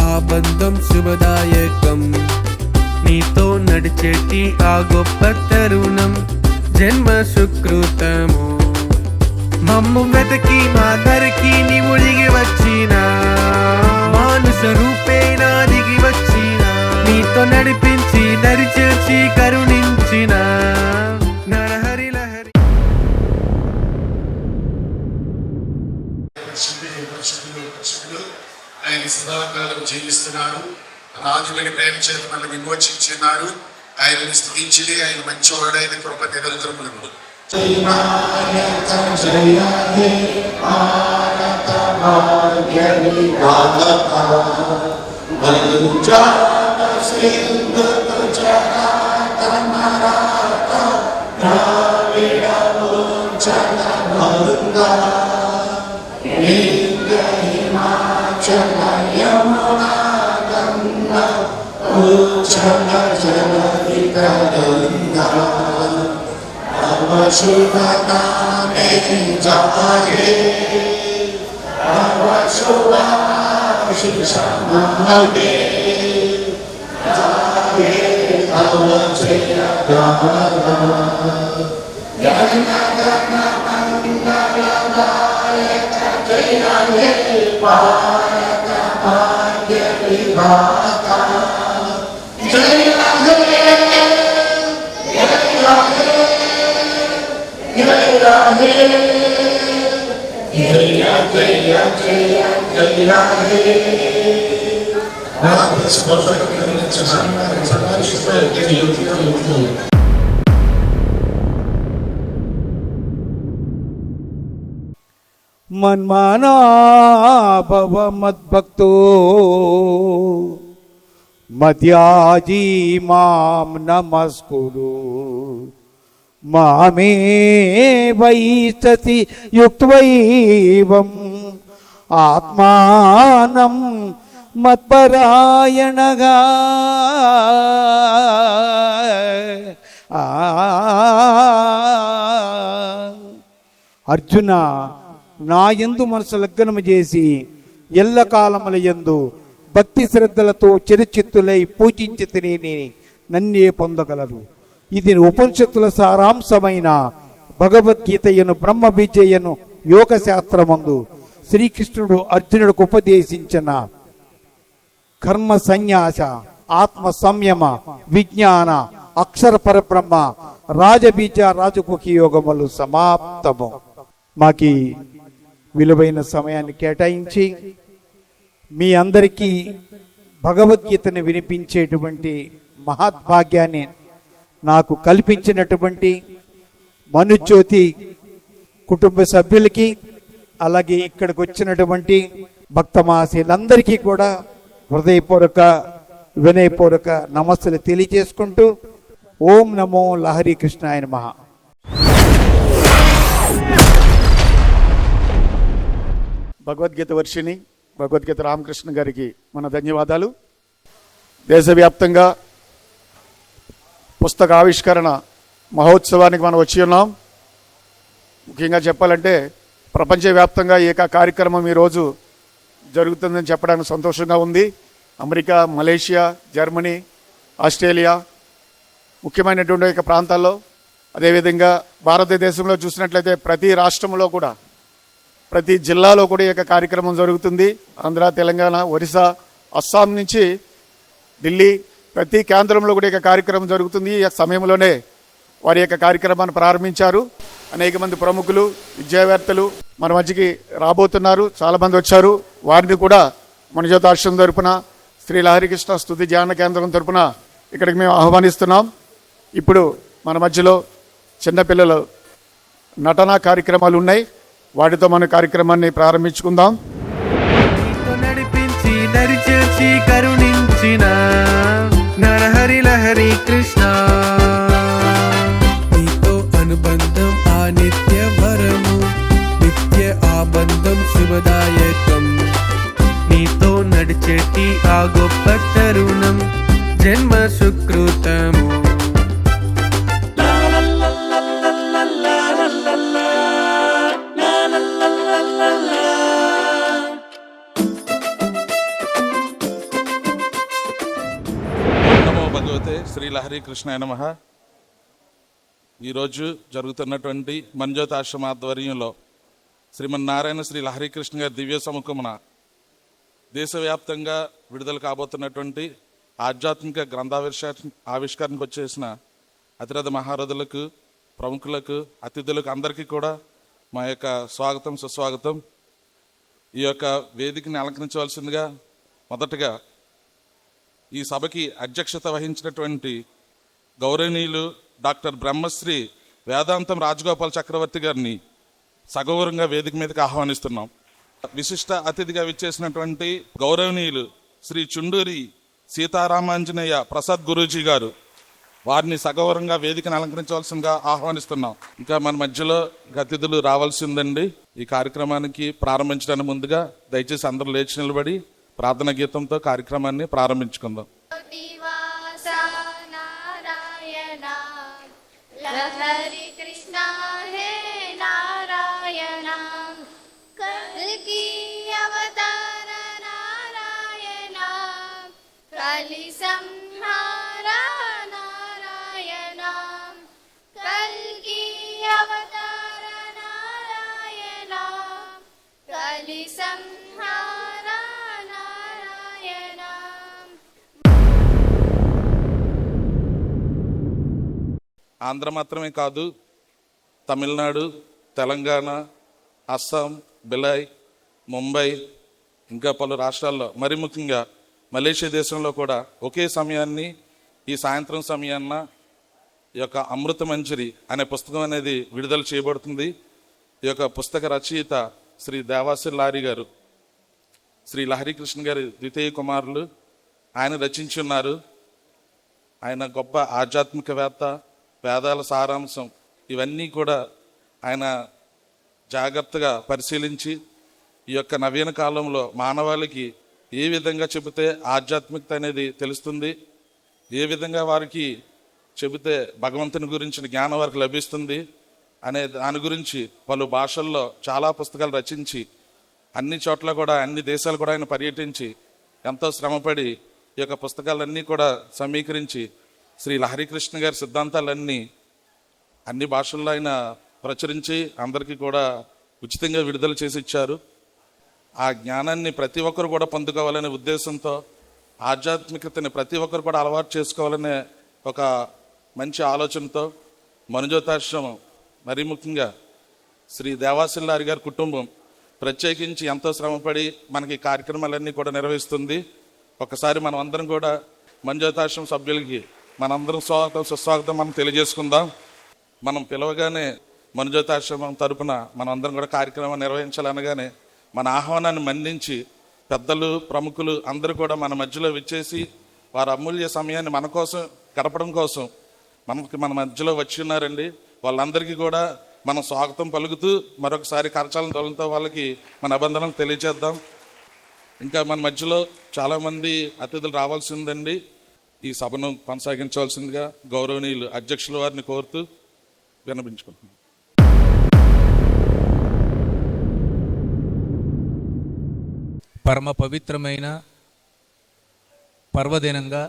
ఆ బంధం శుభదాయకం. నీతో నడిచేటి ఆ గొప్ప తరుణం జన్మ సుకృతము. మమ్ము వెతకి మా దరికి నీవు దిగి వచ్చిన మానుష రూపేణా దిగి వచ్చిన, నీతో నడిపించి దరి చేర్చి కరుణించిన నరహరి లహరి. ఆయన సదాకాలం జీవిస్తున్నాడు. రాజులని ప్రేమ చేత మనల్ని విమోచించినాడు. ఆయనని స్థుతించి ఆయన మంచివాడు, ఆయన కృప నిరంతరములు. शुभकामे जागे शुभाशिष मागे जागे अवचय भाग्य विधाता जय మన్మానా భవ మద్భక్తో మధ్యాజీ మాం నమస్కురు మామే వైస్తతి యుక్త్వైవం ఆత్మానం మత్పరాయణగా. అర్జున, నా యందు మనసు లగ్నము చేసి ఎల్లకాలముల యందు భక్తి శ్రద్ధలతో చిరచిత్తులై పూజించి తిని నన్నే పొందగలరు. ఇది ఉపనిషత్తుల సారాంశమైన భగవద్గీతయను బ్రహ్మ విద్యయను యోగ శాస్త్రమందు శ్రీకృష్ణుడు అర్జునుడికి ఉపదేశించిన కర్మ సన్యాస, ఆత్మ సంయమ, విజ్ఞాన, అక్షర పరబ్రహ్మ, రాజబీజ రాజముఖి యోగములు సమాప్తము. మాకి విలువైన సమయాన్ని కేటాయించి మీ అందరికీ భగవద్గీతను వినిపించేటువంటి మహద్భాగ్యాన్ని నాకు కల్పించినటువంటి మనుజ్యోతి కుటుంబ సభ్యులకి, అలాగే ఇక్కడికి వచ్చినటువంటి భక్తమాసీలందరికీ కూడా హృదయపూర్వక వినయపూర్వక నమస్సులు తెలియజేసుకుంటూ ఓం నమో లహరి కృష్ణాయ నమః. భగవద్గీత వర్షిని భగవద్గీత రామకృష్ణ గారికి మన ధన్యవాదాలు. దేశవ్యాప్తంగా పుస్తక ఆవిష్కరణ మహోత్సవానికి మనం వచ్చి ఉన్నాం. ముఖ్యంగా చెప్పాలంటే ప్రపంచవ్యాప్తంగా ఏక కార్యక్రమం ఈరోజు జరుగుతుందని చెప్పడానికి సంతోషంగా ఉంది. అమెరికా, మలేషియా, జర్మనీ, ఆస్ట్రేలియా ముఖ్యమైనటువంటి యొక్క ప్రాంతాల్లో, అదేవిధంగా భారతదేశంలో చూసినట్లయితే ప్రతి రాష్ట్రంలో కూడా, ప్రతి జిల్లాలో కూడా ఈ యొక్క కార్యక్రమం జరుగుతుంది. ఆంధ్ర, తెలంగాణ, ఒరిస్సా, అస్సాం నుంచి ఢిల్లీ ప్రతి కేంద్రంలో కూడా ఈ కార్యక్రమం జరుగుతుంది. ఈ సమయంలోనే వారి యొక్క కార్యక్రమాన్ని ప్రారంభించారు. అనేక మంది ప్రముఖులు, విద్యావేత్తలు మన మధ్యకి రాబోతున్నారు. చాలామంది వచ్చారు. వారిని కూడా మన జ్యోతాశ్రమం తరపున, శ్రీ లహరికృష్ణ స్తుతి ధ్యాన కేంద్రం తరపున ఇక్కడికి మేము ఆహ్వానిస్తున్నాం. ఇప్పుడు మన మధ్యలో చిన్నపిల్లలు నటనా కార్యక్రమాలు ఉన్నాయి. వాటితో మన కార్యక్రమాన్ని ప్రారంభించుకుందాం. నడిపించి దరి చేర్చి కరుణించిన నరహరి లహరి కృష్ణ, నీతో అనుబంధం ఆ నిత్య వరము, నిత్య ఆబంధం శుభదాయకం. నీతో నడిచేటి ఆ గొప్ప తరుణం జన్మ సుకృతము. భగవతే శ్రీ లహరి కృష్ణాయ నమః. ఈరోజు జరుగుతున్నటువంటి మంజోత్ ఆశ్రమ ఆధ్వర్యంలో శ్రీమన్నారాయణ శ్రీ లహరి కృష్ణ గారి దివ్య సముఖమున దేశవ్యాప్తంగా విడుదల కాబోతున్నటువంటి ఆధ్యాత్మిక ఆవిష్కరణకు వచ్చేసిన అతిరథ మహారథులకు, ప్రముఖులకు, అతిథులకు అందరికీ కూడా మా యొక్క స్వాగతం, సుస్వాగతం. ఈ యొక్క వేదికని అలంకరించవలసిందిగా మొదటగా ఈ సభకి అధ్యక్షత వహించినటువంటి గౌరవనీయులు డాక్టర్ బ్రహ్మశ్రీ వేదాంతం రాజగోపాల్ చక్రవర్తి గారిని సగౌరవంగా వేదిక మీదకి ఆహ్వానిస్తున్నాం. విశిష్ట అతిథిగా విచ్చేసినటువంటి గౌరవనీయులు శ్రీ చుండూరి సీతారామాంజనేయ ప్రసాద్ గురూజీ గారు, వారిని సగౌరవంగా వేదికను అలంకరించవలసిందిగా ఆహ్వానిస్తున్నాం. ఇంకా మన మధ్యలో అతిథులు రావాల్సి ఉందండి. ఈ కార్యక్రమానికి ప్రారంభించడానికి ముందుగా దయచేసి అందరూ లేచి నిలబడి ప్రార్థన గీతంతో కార్యక్రమాన్ని ప్రారంభించుకుందాం. लहरी कृष्णा है नारायण, कल की अवतार नारायण, कलि संहारा नारायण, कल की अवतार नारायण, कलि संहारा नारायण. ఆంధ్ర మాత్రమే కాదు, తమిళనాడు, తెలంగాణ, అస్సాం, బిలాయ్, ముంబై, ఇంకా పలు రాష్ట్రాల్లో, మరి ముఖ్యంగా మలేషియా దేశంలో కూడా ఒకే సమయాన్ని ఈ సాయంత్రం సమయాన్న ఈ యొక్క అమృత మంజరి అనే పుస్తకం అనేది విడుదల చేయబడుతుంది. ఈ యొక్క పుస్తక రచయిత శ్రీ దేవాసి లారి గారు, శ్రీ లహరి కృష్ణ గారి ద్వితీయ కుమారులు. ఆయన రచించి ఉన్నారు. ఆయన గొప్ప ఆధ్యాత్మికవేత్త, వేదాల సారాంశం ఇవన్నీ కూడా ఆయన జాగ్రత్తగా పరిశీలించి ఈ యొక్క నవీన కాలంలో మానవాళికి ఏ విధంగా చెబితే ఆధ్యాత్మికత అనేది తెలుస్తుంది, ఏ విధంగా వారికి చెబితే భగవంతుని గురించిన జ్ఞానం వారికి లభిస్తుంది అనే దాని గురించి పలు భాషల్లో చాలా పుస్తకాలు రచించి అన్ని చోట్ల కూడా, అన్ని దేశాలు కూడా ఆయన పర్యటించి ఎంతో శ్రమపడి ఈ యొక్క పుస్తకాలన్నీ కూడా సమీకరించి శ్రీ లహరి కృష్ణ గారి సిద్ధాంతాలన్నీ అన్ని భాషల్లో ఆయన ప్రచురించి అందరికీ కూడా ఉచితంగా విడుదల చేసి ఇచ్చారు. ఆ జ్ఞానాన్ని ప్రతి ఒక్కరు కూడా పొందుకోవాలనే ఉద్దేశంతో, ఆధ్యాత్మికతని ప్రతి ఒక్కరు కూడా అలవాటు చేసుకోవాలనే ఒక మంచి ఆలోచనతో మనుజోతాశ్రమం, మరీ ముఖ్యంగా శ్రీ దేవాసిల్లారి గారి కుటుంబం ప్రత్యేకించి ఎంతో శ్రమపడి మనకి కార్యక్రమాలన్నీ కూడా నిర్వహిస్తుంది. ఒకసారి మనం అందరం కూడా మనుజోతాశ్రమం సభ్యులకి మనందరం స్వాగతం, సుస్వాగతం మనం తెలియజేసుకుందాం. మనం పిలవగానే మనుజోతాశ్రమం తరపున మనం అందరం కూడా కార్యక్రమం నిర్వహించాలనగానే మన ఆహ్వానాన్ని మన్నించి పెద్దలు, ప్రముఖులు అందరూ కూడా మన మధ్యలో విచ్చేసి వారి అమూల్య సమయాన్ని మన కోసం గడపడం కోసం మన మధ్యలో వచ్చి ఉన్నారండి. వాళ్ళందరికీ కూడా మనం స్వాగతం పలుకుతూ మరొకసారి కరచాలన తోలంతో వాళ్ళకి మన అభినందనలు తెలియజేద్దాం. ఇంకా మన మధ్యలో చాలామంది అతిథులు రావాల్సి ఉందండి. ఈ సభను కొనసాగించవలసిందిగా గౌరవనీయులు అధ్యక్షుల వారిని కోరుతూ విన్నపించుకుంటున్నాం. పరమ పవిత్రమైన పర్వదినంగా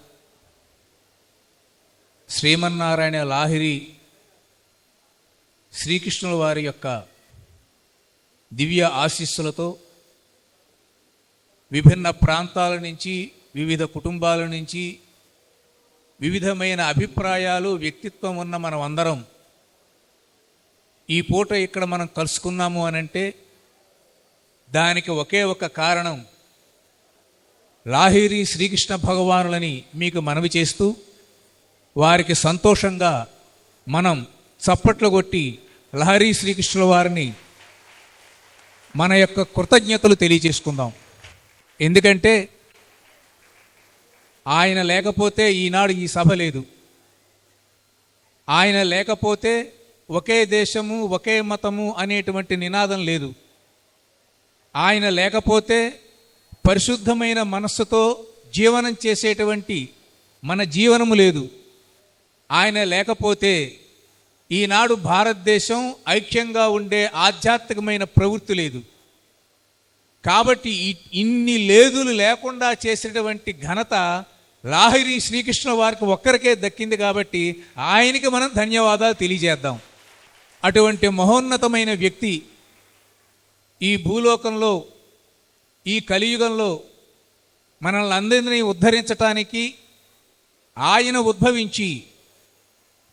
శ్రీమన్నారాయణ లాహిరి శ్రీకృష్ణుల వారి యొక్క దివ్య ఆశీస్సులతో విభిన్న ప్రాంతాల నుంచి, వివిధ కుటుంబాల నుంచి, వివిధమైన అభిప్రాయాలు, వ్యక్తిత్వం ఉన్న మనం అందరం ఈ పూట ఇక్కడ మనం కలుసుకున్నాము అనంటే దానికి ఒకే ఒక కారణం, లాహిరి శ్రీకృష్ణ భగవానులని మీకు మనవి చేస్తూ వారికి సంతోషంగా మనం చప్పట్లు కొట్టి లహరి శ్రీకృష్ణుల వారిని మన యొక్క కృతజ్ఞతలు తెలియజేసుకుందాం. ఎందుకంటే ఆయన లేకపోతే ఈనాడు ఈ సభ లేదు. ఆయన లేకపోతే ఒకే దేశము, ఒకే మతము అనేటువంటి నినాదం లేదు. ఆయన లేకపోతే పరిశుద్ధమైన మనస్సుతో జీవనం చేసేటువంటి మన జీవనము లేదు. ఆయన లేకపోతే ఈనాడు భారతదేశం ఐక్యంగా ఉండే ఆధ్యాత్మికమైన ప్రవృత్తి లేదు. కాబట్టి ఇన్ని లేదులు లేకుండా చేసేటువంటి ఘనత లాహిరి శ్రీకృష్ణ వారికి ఒక్కరికే దక్కింది కాబట్టి ఆయనకి మనం ధన్యవాదాలు తెలియజేద్దాం. అటువంటి మహోన్నతమైన వ్యక్తి ఈ భూలోకంలో, ఈ కలియుగంలో మనల్ని అందరినీ ఉద్ధరించటానికి ఆయన ఉద్భవించి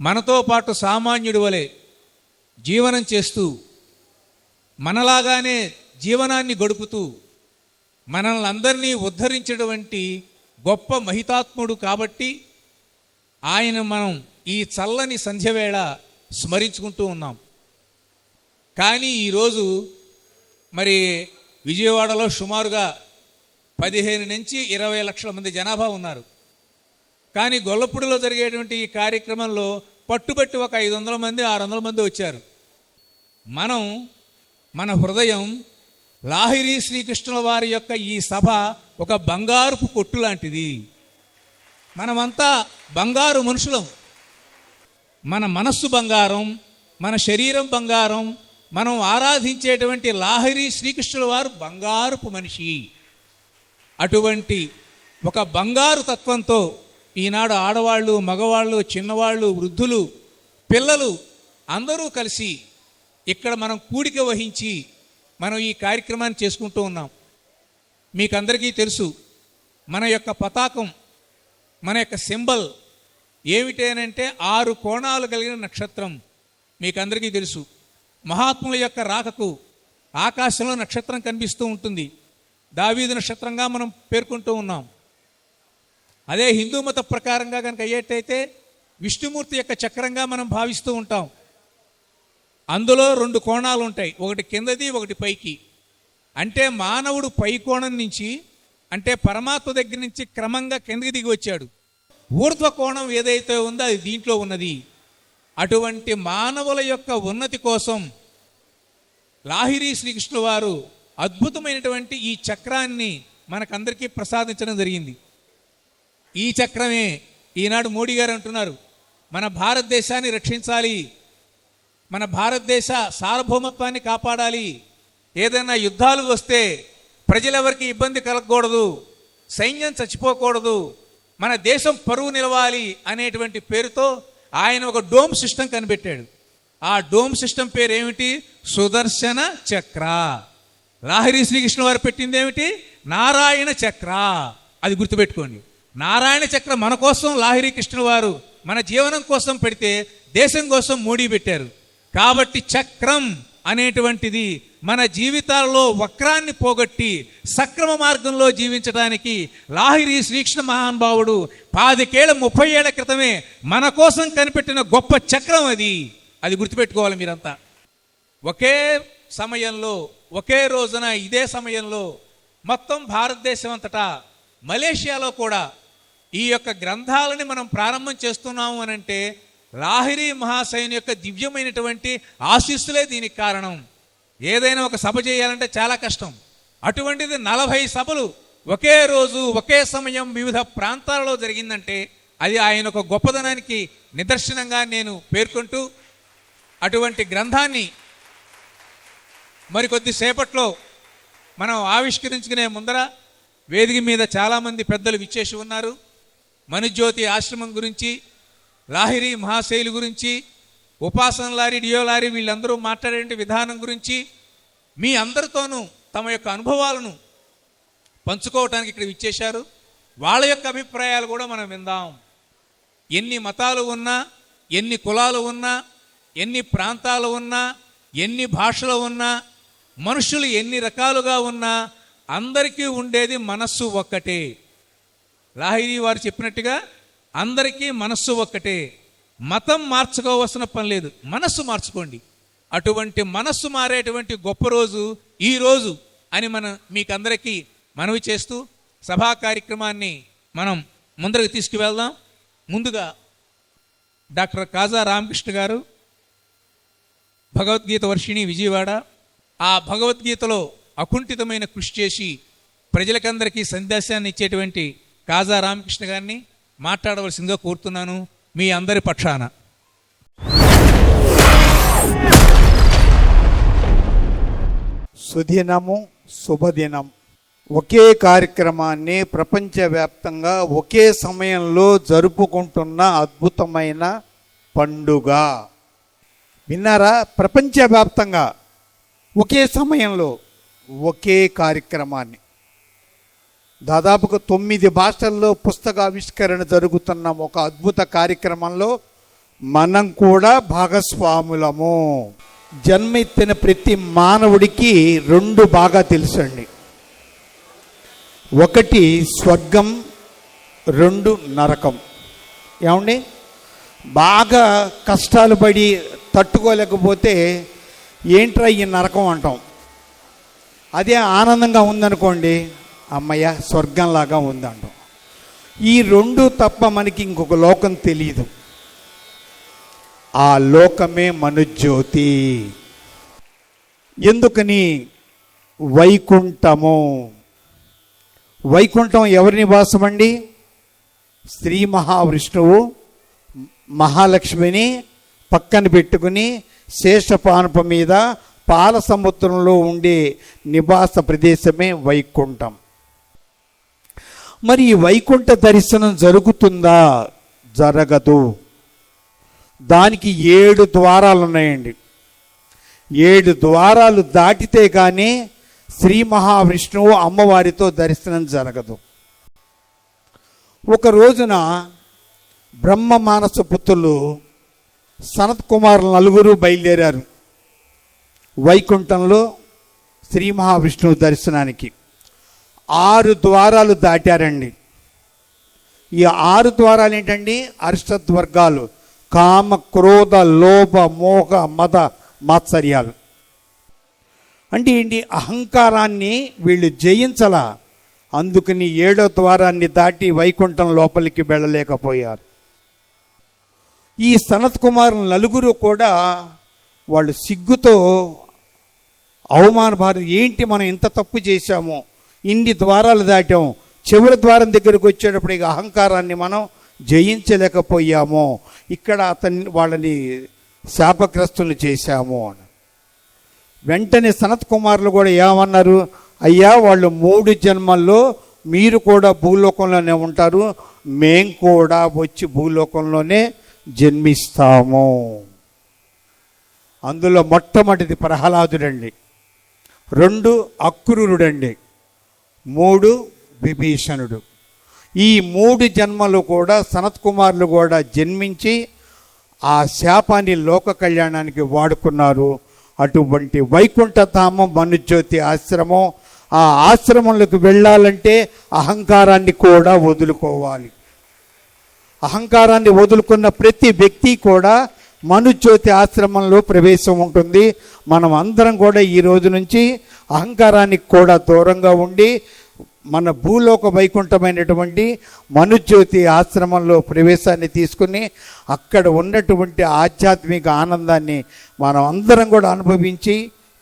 మనతో పాటు సామాన్యుడి వలె జీవనం చేస్తూ మనలాగానే జీవనాన్ని గడుపుతూ మనల్ని అందరినీ ఉద్ధరించినటువంటి గొప్ప మహితాత్ముడు కాబట్టి ఆయన మనం ఈ చల్లని సంధ్యవేళ స్మరించుకుంటూ ఉన్నాం. కానీ ఈరోజు మరి విజయవాడలో సుమారుగా 15 నుంచి 20 లక్షల మంది జనాభా ఉన్నారు. కానీ గొల్లపూడిలో జరిగేటువంటి ఈ కార్యక్రమంలో పట్టుబట్టి ఒక 500 మంది 600 మంది వచ్చారు. మన హృదయం లాహిరి శ్రీకృష్ణుల వారి యొక్క ఈ సభ ఒక బంగారుపు కొట్టు లాంటిది. మనమంతా బంగారు మనుషులం. మన మనస్సు బంగారం, మన శరీరం బంగారం. మనం ఆరాధించేటువంటి లాహిరి శ్రీకృష్ణుల వారు బంగారుపు మనిషి. అటువంటి ఒక బంగారు తత్వంతో ఈనాడు ఆడవాళ్ళు, మగవాళ్ళు, చిన్నవాళ్ళు, వృద్ధులు, పిల్లలు అందరూ కలిసి ఇక్కడ మనం కూడిక వహించి మనం ఈ కార్యక్రమాన్ని చేసుకుంటూ ఉన్నాం. మీకందరికీ తెలుసు మన యొక్క పతాకం, మన యొక్క సింబల్ ఏమిటేనంటే 6 కోణాలు కలిగిన నక్షత్రం. మీకందరికీ తెలుసు మహాత్ముల యొక్క రాకకు ఆకాశంలో నక్షత్రం కనిపిస్తూ ఉంటుంది. దావీదు నక్షత్రంగా మనం పేర్కొంటూ ఉన్నాం. అదే హిందూ మత ప్రకారంగా కనుక అయ్యేటైతే విష్ణుమూర్తి యొక్క చక్రంగా మనం భావిస్తూ ఉంటాం. అందులో 2 కోణాలు ఉంటాయి, ఒకటి కిందది, ఒకటి పైకి. అంటే మానవుడు పై కోణం నుంచి, అంటే పరమాత్మ దగ్గర నుంచి క్రమంగా కిందకి దిగి వచ్చాడు. ఊర్ధ్వ కోణం ఏదైతే ఉందో అది దీంట్లో ఉన్నది. అటువంటి మానవుల యొక్క ఉన్నతి కోసం లాహిరి శ్రీకృష్ణుల వారు అద్భుతమైనటువంటి ఈ చక్రాన్ని మనకందరికీ ప్రసాదించడం జరిగింది. ఈ చక్రమే ఈనాడు మోడీ గారు అంటున్నారు మన భారతదేశాన్ని రక్షించాలి, మన భారతదేశ సార్వభౌమత్వాన్ని కాపాడాలి, ఏదైనా యుద్ధాలు వస్తే ప్రజలెవరికి ఇబ్బంది కలగకూడదు, సైన్యం చచ్చిపోకూడదు, మన దేశం పరువు నిలవాలి అనేటువంటి పేరుతో ఆయన ఒక డోమ్ సిస్టమ్ కనిపెట్టాడు. ఆ డోమ్ సిస్టమ్ పేరు ఏమిటి? సుదర్శన చక్ర. లాహిరి శ్రీకృష్ణ వారు పెట్టింది ఏమిటి? నారాయణ చక్ర. అది గుర్తుపెట్టుకోండి. నారాయణ చక్ర మన కోసం లాహిరి కృష్ణ వారు మన జీవనం కోసం పెడితే దేశం కోసం మోడీ పెట్టారు. కాబట్టి చక్రం అనేటువంటిది మన జీవితాల్లో వక్రాన్ని పోగొట్టి సక్రమ మార్గంలో జీవించడానికి లాహిరి శ్రీకృష్ణ మహానుభావుడు 10 ఏళ్ల 30 ఏళ్ల క్రితమే మన కోసం కనిపెట్టిన గొప్ప చక్రం అది. అది గుర్తుపెట్టుకోవాలి మీరంతా. ఒకే సమయంలో, ఒకే రోజున, ఇదే సమయంలో మొత్తం భారతదేశం అంతటా, మలేషియాలో కూడా ఈ యొక్క గ్రంథాలని మనం ప్రారంభం చేస్తున్నాము అని అంటే లాహిరి మహాశయుని యొక్క దివ్యమైనటువంటి ఆశీస్సులే దీనికి కారణం. ఏదైనా ఒక సభ చేయాలంటే చాలా కష్టం. అటువంటిది 40 సభలు ఒకే రోజు, ఒకే సమయం వివిధ ప్రాంతాలలో జరిగిందంటే అది ఆయన ఒక గొప్పదనానికి నిదర్శనంగా నేను పేర్కొంటూ, అటువంటి గ్రంథాన్ని మరికొద్ది సేపట్లో మనం ఆవిష్కరించుకునే ముందర వేదిక మీద చాలామంది పెద్దలు విచ్చేసి ఉన్నారు. మనుజ్యోతి ఆశ్రమం గురించి, లాహిరి మహాశైలి గురించి, ఉపాసన లారి, డియో లారి వీళ్ళందరూ మాట్లాడే విధానం గురించి మీ అందరితోనూ తమ యొక్క అనుభవాలను పంచుకోవటానికి ఇక్కడ విచ్చేశారు. వాళ్ళ యొక్క అభిప్రాయాలు కూడా మనం విందాం. ఎన్ని మతాలు ఉన్నా, ఎన్ని కులాలు ఉన్నా, ఎన్ని ప్రాంతాలు ఉన్నా, ఎన్ని భాషలు ఉన్నా, మనుషులు ఎన్ని రకాలుగా ఉన్నా అందరికీ ఉండేది మనస్సు ఒక్కటే. లాహిరి వారు చెప్పినట్టుగా అందరికీ మనస్సు ఒక్కటే. మతం మార్చుకోవాల్సిన పని లేదు, మనస్సు మార్చుకోండి. అటువంటి మనస్సు మారేటువంటి గొప్ప రోజు ఈ రోజు అని మీకందరికీ మనవి చేస్తూ సభా కార్యక్రమాన్ని మనం ముందరకు తీసుకువెళ్దాం. ముందుగా డాక్టర్ కాజా రామకృష్ణ గారు, భగవద్గీత వర్షిణి, విజయవాడ. ఆ భగవద్గీతలో అకుంఠితమైన కృషి చేసి ప్రజలకందరికీ సందేశాన్ని ఇచ్చేటువంటి కాజా రామకృష్ణ గారిని మాట్లాడవలసిందిగా కోరుతున్నాను మీ అందరి పక్షాన. సుదినము, శుభదినం. ఒకే కార్యక్రమాన్ని ప్రపంచవ్యాప్తంగా ఒకే సమయంలో జరుపుకుంటున్న అద్భుతమైన పండుగ. విన్నారా? ప్రపంచవ్యాప్తంగా ఒకే సమయంలో ఒకే కార్యక్రమాన్ని దాదాపుగా 9 భాషల్లో పుస్తకావిష్కరణ జరుగుతున్న ఒక అద్భుత కార్యక్రమంలో మనం కూడా భాగస్వాములము. జన్మెత్తిన ప్రతి మానవుడికి 2 బాగా తెలుసండి. ఒకటి స్వర్గం, 2 నరకం. ఏమండి? బాగా కష్టాలు పడి తట్టుకోలేకపోతే ఏంట్రా ఈ నరకం అంటాం. అదే ఆనందంగా ఉందనుకోండి, అమ్మయ్య స్వర్గంలాగా ఉందంటాం. ఈ 2 తప్ప మనకి ఇంకొక లోకం తెలియదు. ఆ లోకమే మనుజ్యోతి. ఎందుకని? వైకుంఠము. వైకుంఠం ఎవరి నివాసం అండి? శ్రీ మహావిష్ణువు మహాలక్ష్మిని పక్కన పెట్టుకుని శేషపానుప మీద పాల సముద్రంలో ఉండే నివాస ప్రదేశమే వైకుంఠం. మరి ఈ వైకుంఠ దర్శనం జరుగుతుందా? జరగదు. దానికి 7 ద్వారాలు ఉన్నాయండి. 7 ద్వారాలు దాటితే కానీ శ్రీ మహావిష్ణువు అమ్మవారితో దర్శనం జరగదు. ఒక రోజున బ్రహ్మ మానస పుత్రులు సనత్ కుమారులు 4 బయలుదేరారు వైకుంఠంలో శ్రీ మహావిష్ణువు దర్శనానికి. 6 ద్వారాలు దాటారండి. ఈ 6 ద్వారాలు ఏంటండి? అరిషద్వర్గాలు: కామ, క్రోధ, లోభ, మోహ, మద, మాత్సర్యాలు. అంటే ఏంటి? అహంకారాన్ని వీళ్ళు జయించలా. అందుకని 7వ ద్వారాన్ని దాటి వైకుంఠం లోపలికి వెళ్ళలేకపోయారు. ఈ సనత్ కుమారులు 4 కూడా వాళ్ళు సిగ్గుతో అవమానభారం, ఏంటి మనం ఇంత తప్పు చేశామో, ఇన్ని ద్వారాలు దాటాం, చివరి ద్వారం దగ్గరికి వచ్చేటప్పుడు ఇక అహంకారాన్ని మనం జయించలేకపోయాము, ఇక్కడ వాళ్ళని శాపగ్రస్తులు చేశాము అని. వెంటనే సనత్ కుమారులు కూడా ఏమన్నారు? అయ్యా, వాళ్ళు 3 జన్మల్లో మీరు కూడా భూలోకంలోనే ఉంటారు, మేం కూడా వచ్చి భూలోకంలోనే జన్మిస్తాము. అందులో మొట్టమొదటిది ప్రహ్లాదుడండి, 2 అక్రూరుడండి, 3 విభీషణుడు. ఈ 3 జన్మలు కూడా సనత్ కుమారులు కూడా జన్మించి ఆ శాపాన్ని లోక కళ్యాణానికి వాడుకున్నారు. అటువంటి వైకుంఠధామం మనుజ్యోతి ఆశ్రమం. ఆ ఆశ్రమంలోకి వెళ్ళాలంటే అహంకారాన్ని కూడా వదులుకోవాలి. అహంకారాన్ని వదులుకున్న ప్రతి వ్యక్తి కూడా మనుజ్యోతి ఆశ్రమంలో ప్రవేశం ఉంటుంది. మనం అందరం కూడా ఈ రోజు నుంచి అహంకారానికి కూడా దూరంగా ఉండి మన భూలోక వైకుంఠమైనటువంటి మనుజ్యోతి ఆశ్రమంలో ప్రవేశాన్ని తీసుకుని అక్కడ ఉన్నటువంటి ఆధ్యాత్మిక ఆనందాన్ని మనం అందరం కూడా అనుభవించి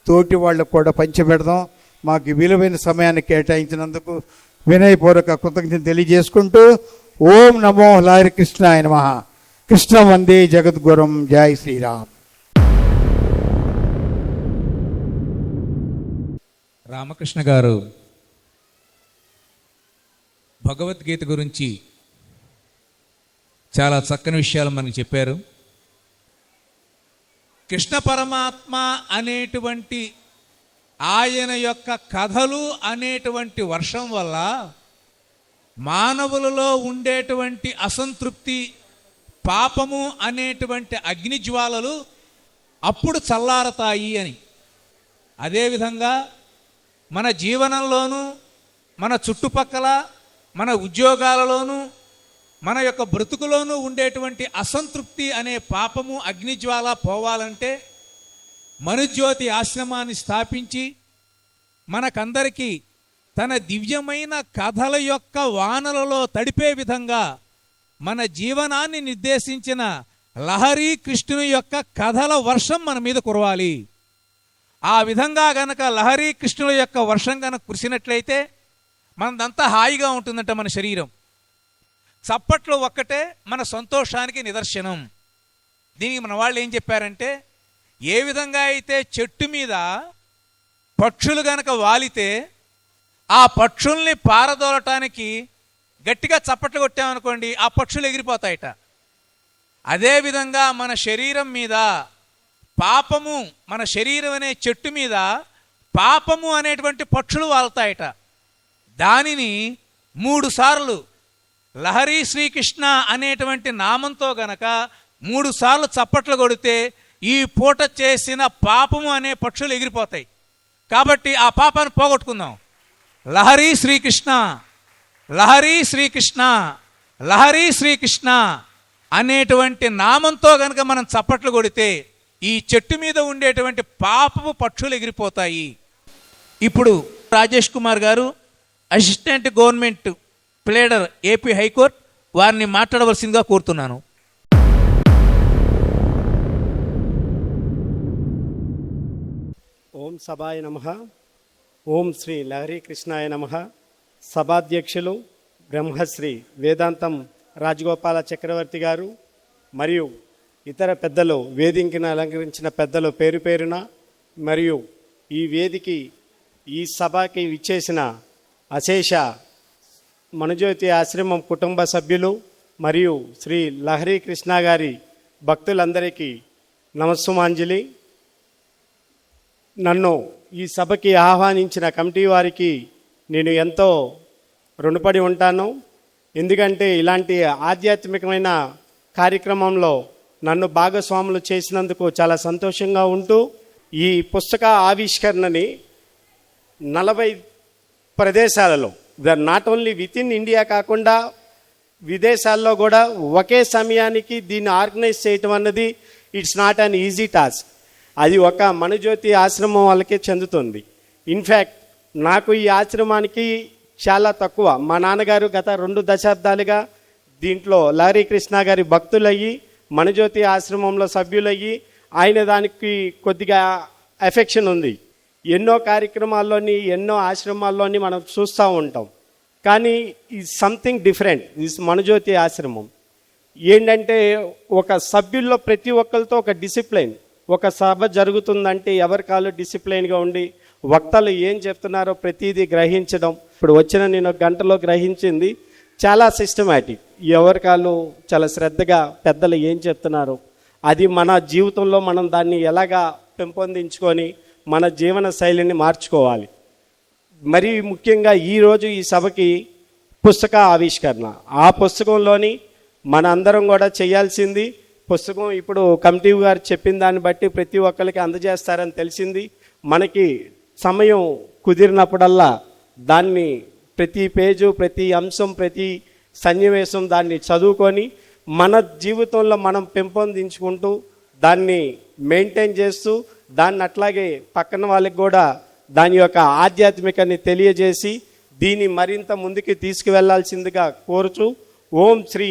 తోటి వాళ్ళకు కూడా పంచిపెడదాం. మాకు విలువైన సమయాన్ని కేటాయించినందుకు వినయపూర్వక కృతజ్ఞతలు తెలియజేసుకుంటూ ఓం నమో హరి కృష్ణాయ నమః. కృష్ణ వందే జగద్గురం. జై శ్రీరామ్. రామకృష్ణ గారు భగవద్గీత గురించి చాలా చక్కని విషయాలు మనకు చెప్పారు. కృష్ణ పరమాత్మ అనేటువంటి ఆయన యొక్క కథలు అనేటువంటి వర్షం వల్ల మానవులలో ఉండేటువంటి అసంతృప్తి, పాపము అనేటువంటి అగ్నిజ్వాలలు అప్పుడు చల్లారతాయి అని. అదేవిధంగా మన జీవనంలోనూ, మన చుట్టుపక్కల, మన ఉద్యోగాలలోనూ, మన యొక్క బ్రతుకులోనూ ఉండేటువంటి అసంతృప్తి అనే పాపము అగ్నిజ్వాల పోవాలంటే మనుజ్యోతి ఆశ్రమాన్ని స్థాపించి మనకందరికీ తన దివ్యమైన కథల యొక్క వానలలో తడిపే విధంగా మన జీవనాన్ని నిర్దేశించిన లహరి కృష్ణుని యొక్క కథల వర్షం మన మీద కురవాలి. ఆ విధంగా గనక లహరి కృష్ణుల యొక్క వర్షం గనక కురిసినట్లయితే మనదంతా హాయిగా ఉంటుందంట మన శరీరం. చప్పట్లు ఒక్కటే మన సంతోషానికి నిదర్శనం. దీనికి మన వాళ్ళు ఏం చెప్పారంటే, ఏ విధంగా అయితే చెట్టు మీద పక్షులు గనక వాలితే ఆ పక్షుల్ని పారదోలటానికి గట్టిగా చప్పట్లు కొట్టామనుకోండి, ఆ పక్షులు ఎగిరిపోతాయట. అదేవిధంగా మన శరీరం మీద పాపము, మన శరీరం అనే చెట్టు మీద పాపము అనేటువంటి పక్షులు వాళ్తాయట. దానిని 3 సార్లు లహరి శ్రీకృష్ణ అనేటువంటి నామంతో గనక 3 సార్లు చప్పట్లు కొడితే ఈ పూట చేసిన పాపము అనే పక్షులు ఎగిరిపోతాయి. కాబట్టి ఆ పాపాన్ని పోగొట్టుకుందాం. లహరి శ్రీకృష్ణ, లహరి శ్రీకృష్ణ, లహరి శ్రీకృష్ణ అనేటువంటి నామంతో గనక మనం చప్పట్లు కొడితే ఈ చెట్టు మీద ఉండేటువంటి పాపపు పక్షులు ఎగిరిపోతాయి. ఇప్పుడు రాజేష్ కుమార్ గారు, assistant government pleader, AP high court, వారిని మాట్లాడవలసిందిగా కోరుతున్నాను. ఓం సభాయ నమః. ఓం శ్రీ లహరి కృష్ణాయ నమః. సభాధ్యక్షులు బ్రహ్మశ్రీ వేదాంతం రాజగోపాల చక్రవర్తి గారు మరియు ఇతర పెద్దలు, వేదికను అలంకరించిన పెద్దలు పేరు పేరున, మరియు ఈ వేదికి, ఈ సభకి విచ్చేసిన అశేష మనుజ్యోతి ఆశ్రమం కుటుంబ సభ్యులు మరియు శ్రీ లహరి కృష్ణ గారి భక్తులందరికీ నమస్సుమాంజలి. నన్ను ఈ సభకి ఆహ్వానించిన కమిటీ వారికి నేను ఎంతో రుణపడి ఉంటాను. ఎందుకంటే ఇలాంటి ఆధ్యాత్మికమైన కార్యక్రమంలో నన్ను భాగస్వాములు చేసినందుకు చాలా సంతోషంగా ఉంటూ, ఈ పుస్తక ఆవిష్కరణని 40 ప్రదేశాలలో, not only with in India కాకుండా విదేశాల్లో కూడా ఒకే సమయానికి దీన్ని ఆర్గనైజ్ చేయటం అన్నది it's not an easy task. అది ఒక మనుజ్యోతి ఆశ్రమం వాళ్ళకే చెందుతుంది. ఇన్ఫ్యాక్ట్ నాకు ఈ ఆశ్రమానికి చాలా తక్కువ, మా నాన్నగారు గత 2 దశాబ్దాలుగా దీంట్లో లహరి కృష్ణ గారి భక్తులయ్యి మనుజ్యోతి ఆశ్రమంలో సభ్యులయ్యి ఆయన దానికి కొద్దిగా ఎఫెక్షన్ ఉంది. ఎన్నో కార్యక్రమాల్లోని, ఎన్నో ఆశ్రమాల్లోని మనం చూస్తూ ఉంటాం. కానీ ఈ సంథింగ్ డిఫరెంట్ దిస్ మనుజ్యోతి ఆశ్రమం ఏంటంటే, ఒక సభ్యుల్లో ప్రతి ఒక్కరితో ఒక డిసిప్లైన్. ఒక సభ జరుగుతుందంటే ఎవరి కాళ్ళు డిసిప్లైన్గా ఉండి వక్తలు ఏం చెప్తున్నారో ప్రతిదీ గ్రహించడం. ఇప్పుడు వచ్చిన నేను గంటలో గ్రహించింది చాలా సిస్టమేటిక్. ఎవరి కాళ్ళు చాలా శ్రద్ధగా పెద్దలు ఏం చెప్తున్నారో అది మన జీవితంలో మనం దాన్ని ఎలాగా పెంపొందించుకొని మన జీవన శైలిని మార్చుకోవాలి. మరి ముఖ్యంగా ఈరోజు ఈ సభకి పుస్తక ఆవిష్కరణ. ఆ పుస్తకంలోని మన అందరం కూడా చేయాల్సింది, పుస్తకం ఇప్పుడు కమిటీ గారు చెప్పిన దాన్ని బట్టి ప్రతి ఒక్కరికి అందజేస్తారని తెలిసింది. మనకి సమయం కుదిరినప్పుడల్లా దాన్ని ప్రతి పేజు, ప్రతి అంశం, ప్రతి సన్నివేశం దాన్ని చదువుకొని మన జీవితంలో మనం పెంపొందించుకుంటూ దాన్ని మెయింటైన్ చేస్తూ దాన్ని అట్లాగే పక్కన వాళ్ళకి కూడా దాని యొక్క ఆధ్యాత్మికాన్ని తెలియజేసి దీన్ని మరింత ముందుకు తీసుకువెళ్లాల్సిందిగా కోరుచు, ఓం శ్రీ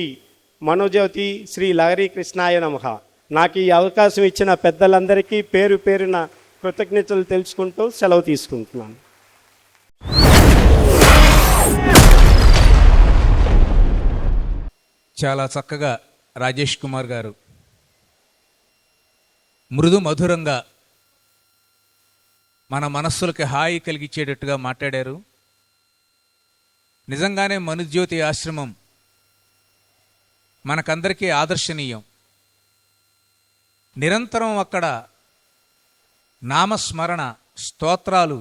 మనోజ్యోతి శ్రీ లహరి కృష్ణాయ నమః. నాకు ఈ అవకాశం ఇచ్చిన పెద్దలందరికీ పేరు పేరున కృతజ్ఞతలు తెలుసుకుంటూ సెలవు తీసుకుంటున్నాను. చాలా చక్కగా రాజేష్ కుమార్ గారు మృదు మధురంగా మన మనస్సులకి హాయి కలిగించేటట్టుగా మాట్లాడారు. నిజంగానే మనుజ్యోతి ఆశ్రమం మనకందరికీ ఆదర్శనీయం. నిరంతరం అక్కడ నామస్మరణ, స్తోత్రాలు,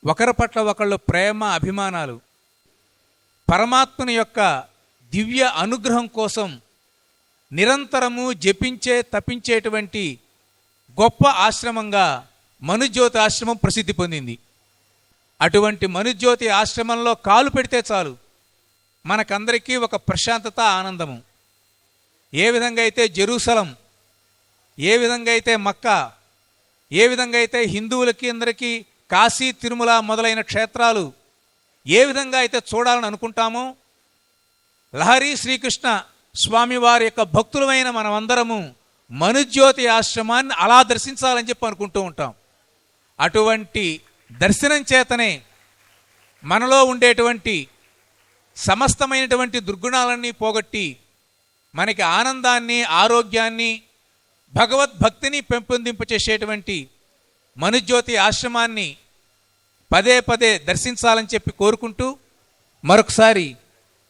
ఒకరి పట్ల ఒకళ్ళు ప్రేమ, అభిమానాలు, పరమాత్మని యొక్క దివ్య అనుగ్రహం కోసం నిరంతరము జపించే తపించేటువంటి గొప్ప ఆశ్రమంగా మనుజ్యోతి ఆశ్రమం ప్రసిద్ధి పొందింది. అటువంటి మనుజ్యోతి ఆశ్రమంలో కాలు పెడితే చాలు మనకందరికీ ఒక ప్రశాంతత, ఆనందము. ఏ విధంగా అయితే జెరూసలం, ఏ విధంగా అయితే మక్కా, ఏ విధంగా అయితే హిందువులకి అందరికీ కాశీ, తిరుమల మొదలైన క్షేత్రాలు ఏ విధంగా అయితే చూడాలని అనుకుంటామో, లహరి శ్రీకృష్ణ స్వామివారి యొక్క భక్తులమైన మనమందరము మనుజ్యోతి ఆశ్రమాన్ని అలా దర్శించాలని చెప్పి అనుకుంటూ ఉంటాం. అటువంటి దర్శనం చేతనే మనలో ఉండేటువంటి సమస్తమైనటువంటి దుర్గుణాలన్నీ పోగొట్టి మనకి ఆనందాన్ని, ఆరోగ్యాన్ని, భగవద్భక్తిని పెంపొందింపచేసేటువంటి మనుజ్యోతి ఆశ్రమాన్ని పదే పదే దర్శించాలని చెప్పి కోరుకుంటూ మరొకసారి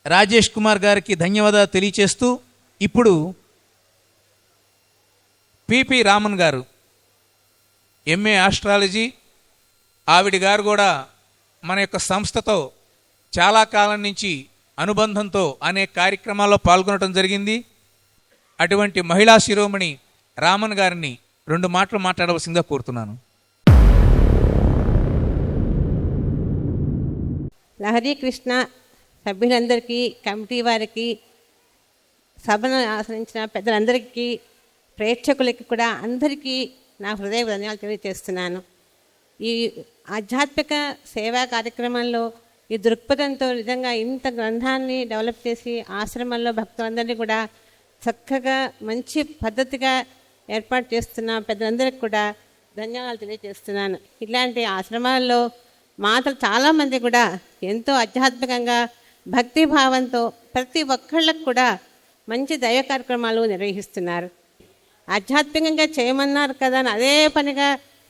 రాజేష్ కుమార్ గారికి ధన్యవాదాలు తెలియచేస్తూ ఇప్పుడు పిపి రామన్ గారు ఎంఏ ఆస్ట్రాలజీ, ఆవిడ గారు కూడా మన యొక్క సంస్థతో చాలా కాలం నుంచి అనుబంధంతో అనేక కార్యక్రమాల్లో పాల్గొనడం జరిగింది. అటువంటి మహిళా శిరోమణి రామన్ గారిని 2 మాటలు మాట్లాడవలసిందిగా కోరుతున్నాను. లహరీ కృష్ణ సభ్యులందరికీ, కమిటీ వారికి, సభను ఆశ్రయించిన పెద్దలందరికీ, ప్రేక్షకులకి కూడా అందరికీ నా హృదయ ధన్యవాదాలు తెలియజేస్తున్నాను. ఈ ఆధ్యాత్మిక సేవా కార్యక్రమంలో ఈ దృక్పథంతో నిజంగా ఇంత గ్రంథాన్ని డెవలప్ చేసి ఆశ్రమంలో భక్తులందరినీ కూడా చక్కగా మంచి పద్ధతిగా ఏర్పాటు చేస్తున్న పెద్దలందరికీ కూడా ధన్యవాదాలు తెలియజేస్తున్నాను. ఇలాంటి ఆశ్రమాల్లో మాతలు చాలామంది కూడా ఎంతో ఆధ్యాత్మికంగా భక్తిభావంతో ప్రతి ఒక్కళ్ళకు కూడా మంచి దైవ కార్యక్రమాలు నిర్వహిస్తున్నారు. ఆధ్యాత్మికంగా చేయమన్నారు కదా అని అదే పనిగా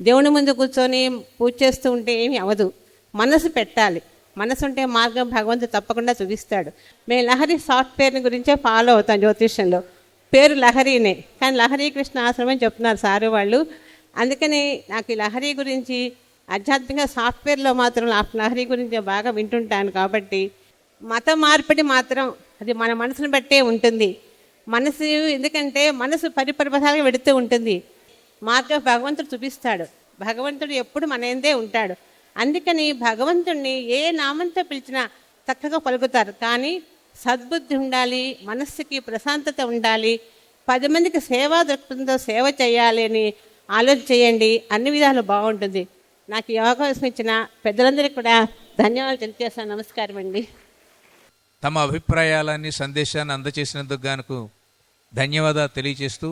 దేవుని ముందు కూర్చొని పూజ చేస్తూ ఉంటే ఏమీ అవదు. మనసు పెట్టాలి. మనసు ఉంటే మార్గం భగవంతుడు తప్పకుండా చూపిస్తాడు. మేము లహరి సాఫ్ట్వేర్ని గురించే ఫాలో అవుతాం. జ్యోతిష్యంలో పేరు లహరీనే, కానీ లహరీ కృష్ణ ఆశ్రమం చెప్తున్నారు సారు వాళ్ళు. అందుకని నాకు ఈ లహరీ గురించి ఆధ్యాత్మిక సాఫ్ట్వేర్లో మాత్రం లహరీ గురించి బాగా వింటుంటాను. కాబట్టి మత మార్పిడి మాత్రం అది మన మనసును బట్టే ఉంటుంది. మనసు ఎందుకంటే మనసు పరిపరిపథాలుగా వెడుతూ ఉంటుంది. మార్గం భగవంతుడు చూపిస్తాడు. భగవంతుడు ఎప్పుడు మన ఎందే ఉంటాడు. అందుకని భగవంతుడిని ఏ నామంతో పిలిచినా చక్కగా పలుకుతారు. కానీ సద్బుద్ధి ఉండాలి, మనస్సుకి ప్రశాంతత ఉండాలి, 10 మందికి సేవా దృక్పథంతో సేవ చేయాలి అని ఆలోచన చేయండి. అన్ని విధాలు బాగుంటుంది. నాకు ఈ అవకాశం ఇచ్చిన పెద్దలందరికీ కూడా ధన్యవాదాలు తెలియజేస్తాను. నమస్కారం అండి. తమ అభిప్రాయాలన్నీ సందేశాన్ని అందజేసినందుకు గాను ధన్యవాదాలు తెలియజేస్తూ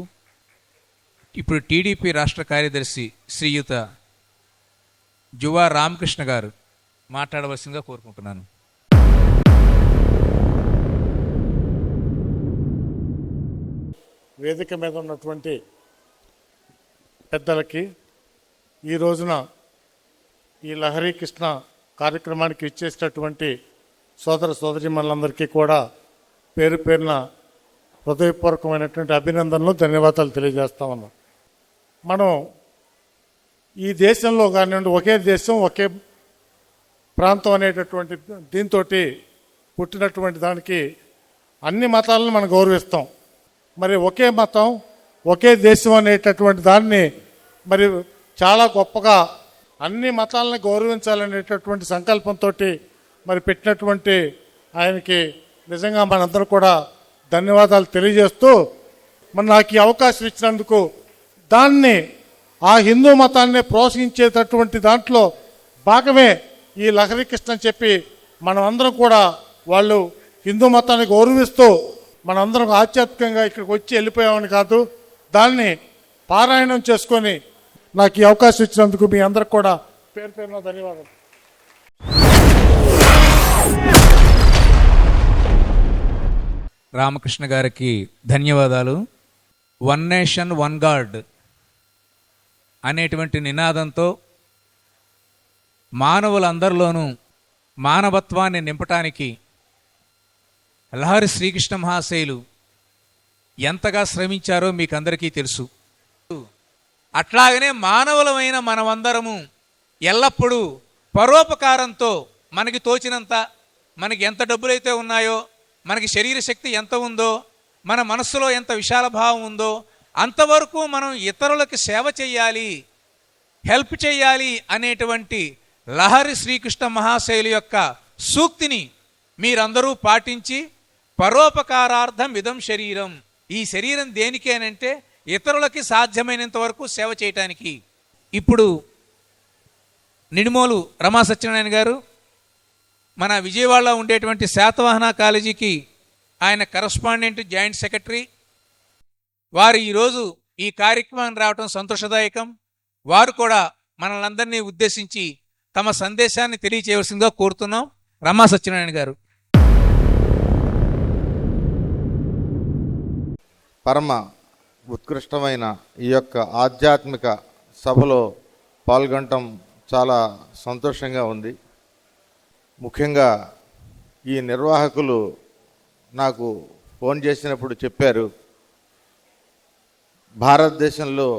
ఇప్పుడు టీడీపీ రాష్ట్ర కార్యదర్శి శ్రీయుత జువా రామకృష్ణ గారు మాట్లాడవలసిందిగా కోరుకుంటున్నాను. వేదిక మీద ఉన్నటువంటి పెద్దలకి, ఈ రోజున ఈ లహరీ కృష్ణ కార్యక్రమానికి ఇచ్చేసినటువంటి సోదర సోదరీమణులందరికీ కూడా పేరు పేరున హృదయపూర్వకమైనటువంటి అభినందనలు, ధన్యవాదాలు తెలియజేస్తా ఉన్నాం. మనం ఈ దేశంలో కానివ్వండి, ఒకే దేశం ఒకే ప్రాంతం అనేటటువంటి దీంతో పుట్టినటువంటి దానికి అన్ని మతాలను మనం గౌరవిస్తాం. మరి ఒకే మతం ఒకే దేశం అనేటటువంటి దాన్ని మరి చాలా గొప్పగా అన్ని మతాలను గౌరవించాలనేటటువంటి సంకల్పంతో మరి పెట్టినటువంటి ఆయనకి నిజంగా మనందరూ కూడా ధన్యవాదాలు తెలియజేస్తూ, మరి నాకు ఈ అవకాశం ఇచ్చినందుకు దాన్ని ఆ హిందూ మతాన్ని ప్రోత్సహించేటటువంటి దాంట్లో భాగమే ఈ లహరీ కృష్ణ అని చెప్పి మనం అందరం కూడా వాళ్ళు హిందూ మతాన్ని గౌరవిస్తూ మనందరం ఆధ్యాత్మికంగా ఇక్కడికి వచ్చి వెళ్ళిపోయామని కాదు, దాన్ని పారాయణం చేసుకొని నాకు ఈ అవకాశం ఇచ్చినందుకు మీ అందరికి కూడా పేరు పేరున ధన్యవాదాలు. రామకృష్ణ గారికి ధన్యవాదాలు. 1 నేషన్ 1 గాడ్ అనేటువంటి నినాదంతో మానవులందరిలోనూ మానవత్వాన్ని నింపటానికి లహరి శ్రీకృష్ణ మహాశయులు ఎంతగా శ్రమించారో మీకు అందరికీ తెలుసు. అట్లాగనే మానవులమైన మనమందరము ఎల్లప్పుడూ పరోపకారంతో మనకి తోచినంత, మనకి ఎంత డబ్బులైతే ఉన్నాయో, మనకి శరీర శక్తి ఎంత ఉందో, మన మనస్సులో ఎంత విశాల భావం ఉందో అంతవరకు మనం ఇతరులకు సేవ చేయాలి, హెల్ప్ చేయాలి అనేటువంటి లహరి శ్రీకృష్ణ మహాశయులు యొక్క సూక్తిని మీరందరూ పాటించి పరోపకారార్థం ఇదం శరీరం, ఈ శరీరం దేనికేనంటే ఇతరులకి సాధ్యమైనంత వరకు సేవ చేయటానికి. ఇప్పుడు నిడిమోలు రమా సత్యనారాయణ గారు మన విజయవాడలో ఉండేటువంటి శాతవాహన కాలేజీకి ఆయన కరస్పాండెంట్ జాయింట్ సెక్రటరీ, వారు ఈరోజు ఈ కార్యక్రమానికి రావటం సంతోషదాయకం. వారు కూడా మనల్ని ఉద్దేశించి తమ సందేశాన్ని తెలియచేయవలసిందిగా కోరుతున్నాం. రమా సత్యనారాయణ గారు. పరమ ఉత్కృష్టమైన ఈ యొక్క ఆధ్యాత్మిక సభలో పాల్గొనటం చాలా సంతోషంగా ఉంది. ముఖ్యంగా ఈ నిర్వాహకులు నాకు ఫోన్ చేసినప్పుడు చెప్పారు, భారతదేశంలో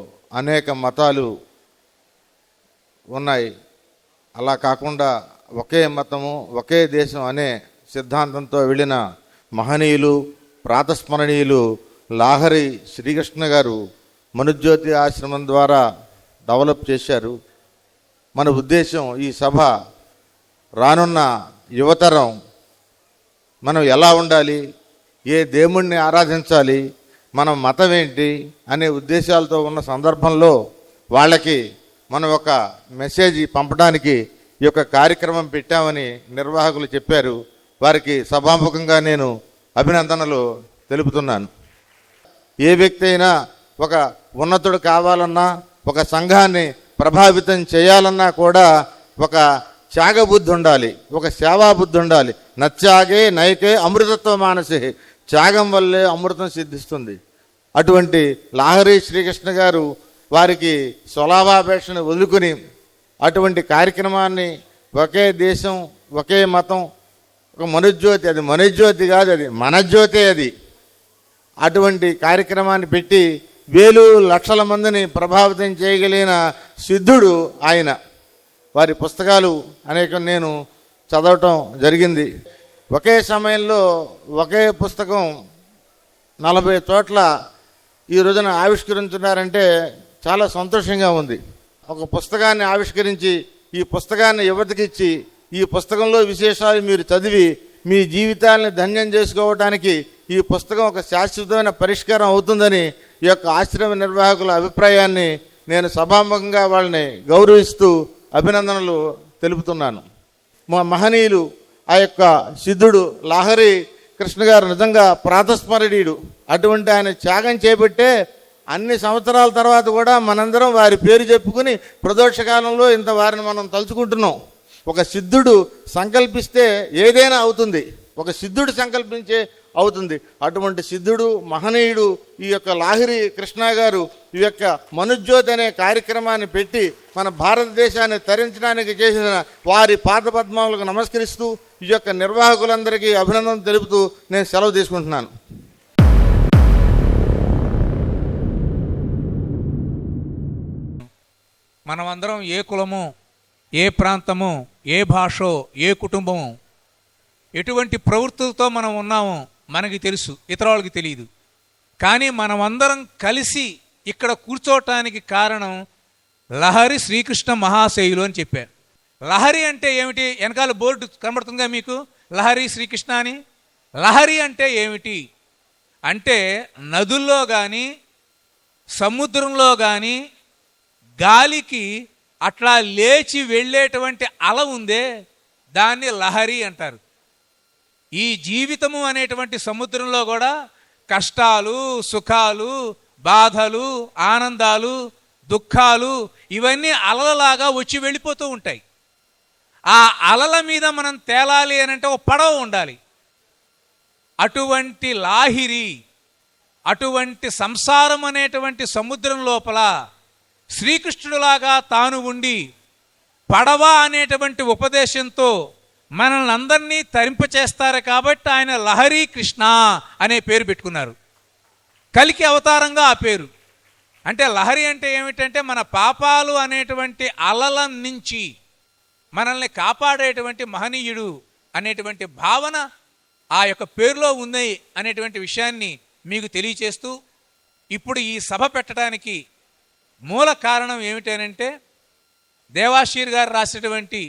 అనేక మతాలు ఉన్నాయి, అలా కాకుండా ఒకే మతము ఒకే దేశం అనే సిద్ధాంతంతో వెళ్ళిన మహనీయులు ప్రాతస్మరణీయులు లాహరి శ్రీకృష్ణ గారు మనుజ్యోతి ఆశ్రమం ద్వారా డెవలప్ చేశారు. మన ఉద్దేశం ఈ సభ రానున్న యువతరం మనం ఎలా ఉండాలి, ఏ దేవుణ్ణి ఆరాధించాలి, మన మతం ఏంటి అనే ఉద్దేశాలతో ఉన్న సందర్భంలో వాళ్ళకి మనం ఒక మెసేజ్ పంపడానికి ఈ యొక్క కార్యక్రమం పెట్టామని నిర్వాహకులు చెప్పారు. వారికి సభాముఖంగా నేను అభినందనలు తెలుపుతున్నాను. ఏ వ్యక్తి అయినా ఒక ఉన్నతుడు కావాలన్నా, ఒక సంఘాన్ని ప్రభావితం చేయాలన్నా కూడా ఒక త్యాగబుద్ధి ఉండాలి, ఒక సేవాబుద్ధి ఉండాలి. నత్యాగే నైకే అమృతత్వ మానసే, త్యాగం వల్లే అమృతం సిద్ధిస్తుంది. అటువంటి లాహరి శ్రీకృష్ణ గారు వారికి స్వలాభాపేక్షను వదులుకుని అటువంటి కార్యక్రమాన్ని ఒకే దేశం ఒకే మతం ఒక మనుజ్యోతి, అది మనుజ్యోతి కాదు, అది మనజ్యోతే. అది అటువంటి కార్యక్రమాన్ని పెట్టి వేలు లక్షల మందిని ప్రభావితం చేయగలిగిన సిద్ధుడు ఆయన. వారి పుస్తకాలు అనేకం నేను చదవటం జరిగింది. ఒకే సమయంలో ఒకే పుస్తకం 40 చోట్ల ఈ రోజున ఆవిష్కరించున్నారంటే చాలా సంతోషంగా ఉంది. ఒక పుస్తకాన్ని ఆవిష్కరించి ఈ పుస్తకాన్ని యువతకి ఇచ్చి ఈ పుస్తకంలో విశేషాలు మీరు చదివి మీ జీవితాలను ధన్యం చేసుకోవడానికి ఈ పుస్తకం ఒక శాశ్వతమైన పరిష్కారం అవుతుందని ఈ యొక్క ఆశ్రమ నిర్వాహకుల అభిప్రాయాన్ని నేను సభాముఖంగా వాళ్ళని గౌరవిస్తూ అభినందనలు తెలుపుతున్నాను. మా మహనీయులు ఆ యొక్క సిద్ధుడు లాహరి కృష్ణ గారు నిజంగా ప్రాతస్మరణీయుడు. అటువంటి ఆయన త్యాగం చేపట్టే అన్ని సంవత్సరాల తర్వాత కూడా మనందరం వారి పేరు చెప్పుకుని ప్రదోష కాలంలో ఇంత వారిని మనం తలుచుకుంటున్నాం. ఒక సిద్ధుడు సంకల్పిస్తే ఏదైనా అవుతుంది, ఒక సిద్ధుడు సంకల్పించే అవుతుంది. అటువంటి సిద్ధుడు మహనీయుడు ఈ యొక్క లాహిరి కృష్ణ గారు ఈ యొక్క మనుజ్యోతి అనే కార్యక్రమాన్ని పెట్టి మన భారతదేశాన్ని తరించడానికి చేసిన వారి పాదపద్మములకు నమస్కరిస్తూ ఈ యొక్క నిర్వాహకులందరికీ అభినందన తెలుపుతూ నేను సెలవు తీసుకుంటున్నాను. మనమందరం ఏ కులము, ఏ ప్రాంతము, ఏ భాషో, ఏ కుటుంబము, ఎటువంటి ప్రవృత్తులతో మనం ఉన్నామో మనకి తెలుసు, ఇతర వాళ్ళకి తెలియదు. కానీ మనమందరం కలిసి ఇక్కడ కూర్చోవటానికి కారణం లహరి శ్రీకృష్ణ మహాశయులు అని చెప్పారు. లహరి అంటే ఏమిటి? వెనకాల బోర్డు కనబడుతుందిగా మీకు, లహరి శ్రీకృష్ణ అని. లహరి అంటే ఏమిటి అంటే నదుల్లో కానీ సముద్రంలో కానీ గాలికి అట్లా లేచి వెళ్ళేటువంటి అల ఉందే, దాన్ని లహరి అంటారు. ఈ జీవితము అనేటువంటి సముద్రంలో కూడా కష్టాలు, సుఖాలు, బాధలు, ఆనందాలు, దుఃఖాలు ఇవన్నీ అలలలాగా వచ్చి వెళ్ళిపోతూ ఉంటాయి. ఆ అలల మీద మనం తేలాలి అని అంటే ఒక పడవ ఉండాలి. అటువంటి లాహిరి, అటువంటి సంసారం అనేటువంటి సముద్రం లోపల శ్రీకృష్ణుడిలాగా తాను ఉండి పడవ అనేటువంటి ఉపదేశంతో మనల్ని అందరినీ తరింపచేస్తారు. కాబట్టి ఆయన లహరి కృష్ణ అనే పేరు పెట్టుకున్నారు. కలికి అవతారంగా ఆ పేరు. అంటే లహరి అంటే ఏమిటంటే మన పాపాలు అనేటువంటి అలల నుంచి మనల్ని కాపాడేటువంటి మహనీయుడు అనేటువంటి భావన ఆ యొక్క పేరులో ఉంది అనేటువంటి విషయాన్ని మీకు తెలియచేస్తూ, ఇప్పుడు ఈ సభ పెట్టడానికి మూల కారణం ఏమిటనంటే దేవాశీర్ గారు రాసినటువంటి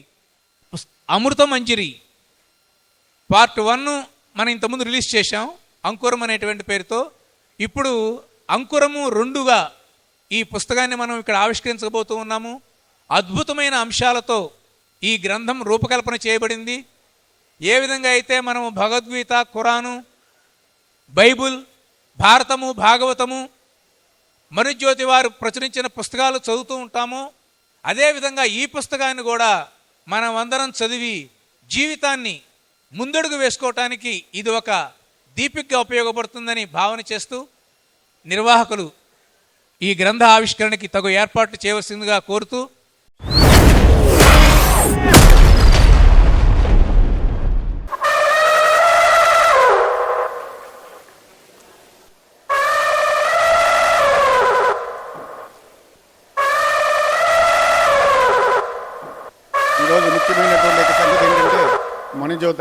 అమృతమంజరి పార్ట్ 1 మనం ఇంతకుముందు రిలీజ్ చేశాం అంకురం అనేటువంటి పేరుతో. ఇప్పుడు అంకురము 2గా ఈ పుస్తకాన్ని మనం ఇక్కడ ఆవిష్కరించబోతూ ఉన్నాము. అద్భుతమైన అంశాలతో ఈ గ్రంథం రూపకల్పన చేయబడింది. ఏ విధంగా అయితే మనము భగవద్గీత, ఖురాను, బైబుల్, భారతము, భాగవతము, మనుజ్యోతి వారు ప్రచురించిన పుస్తకాలు చదువుతూ ఉంటామో అదేవిధంగా ఈ పుస్తకాన్ని కూడా మనం అందరం చదివి జీవితాన్ని ముందడుగు వేసుకోవటానికి ఇది ఒక దీపికగా ఉపయోగపడుతుందని భావన చేస్తూ నిర్వాహకులు ఈ గ్రంథ ఆవిష్కరణకి తగు ఏర్పాట్లు చేయవలసిందిగా కోరుతూ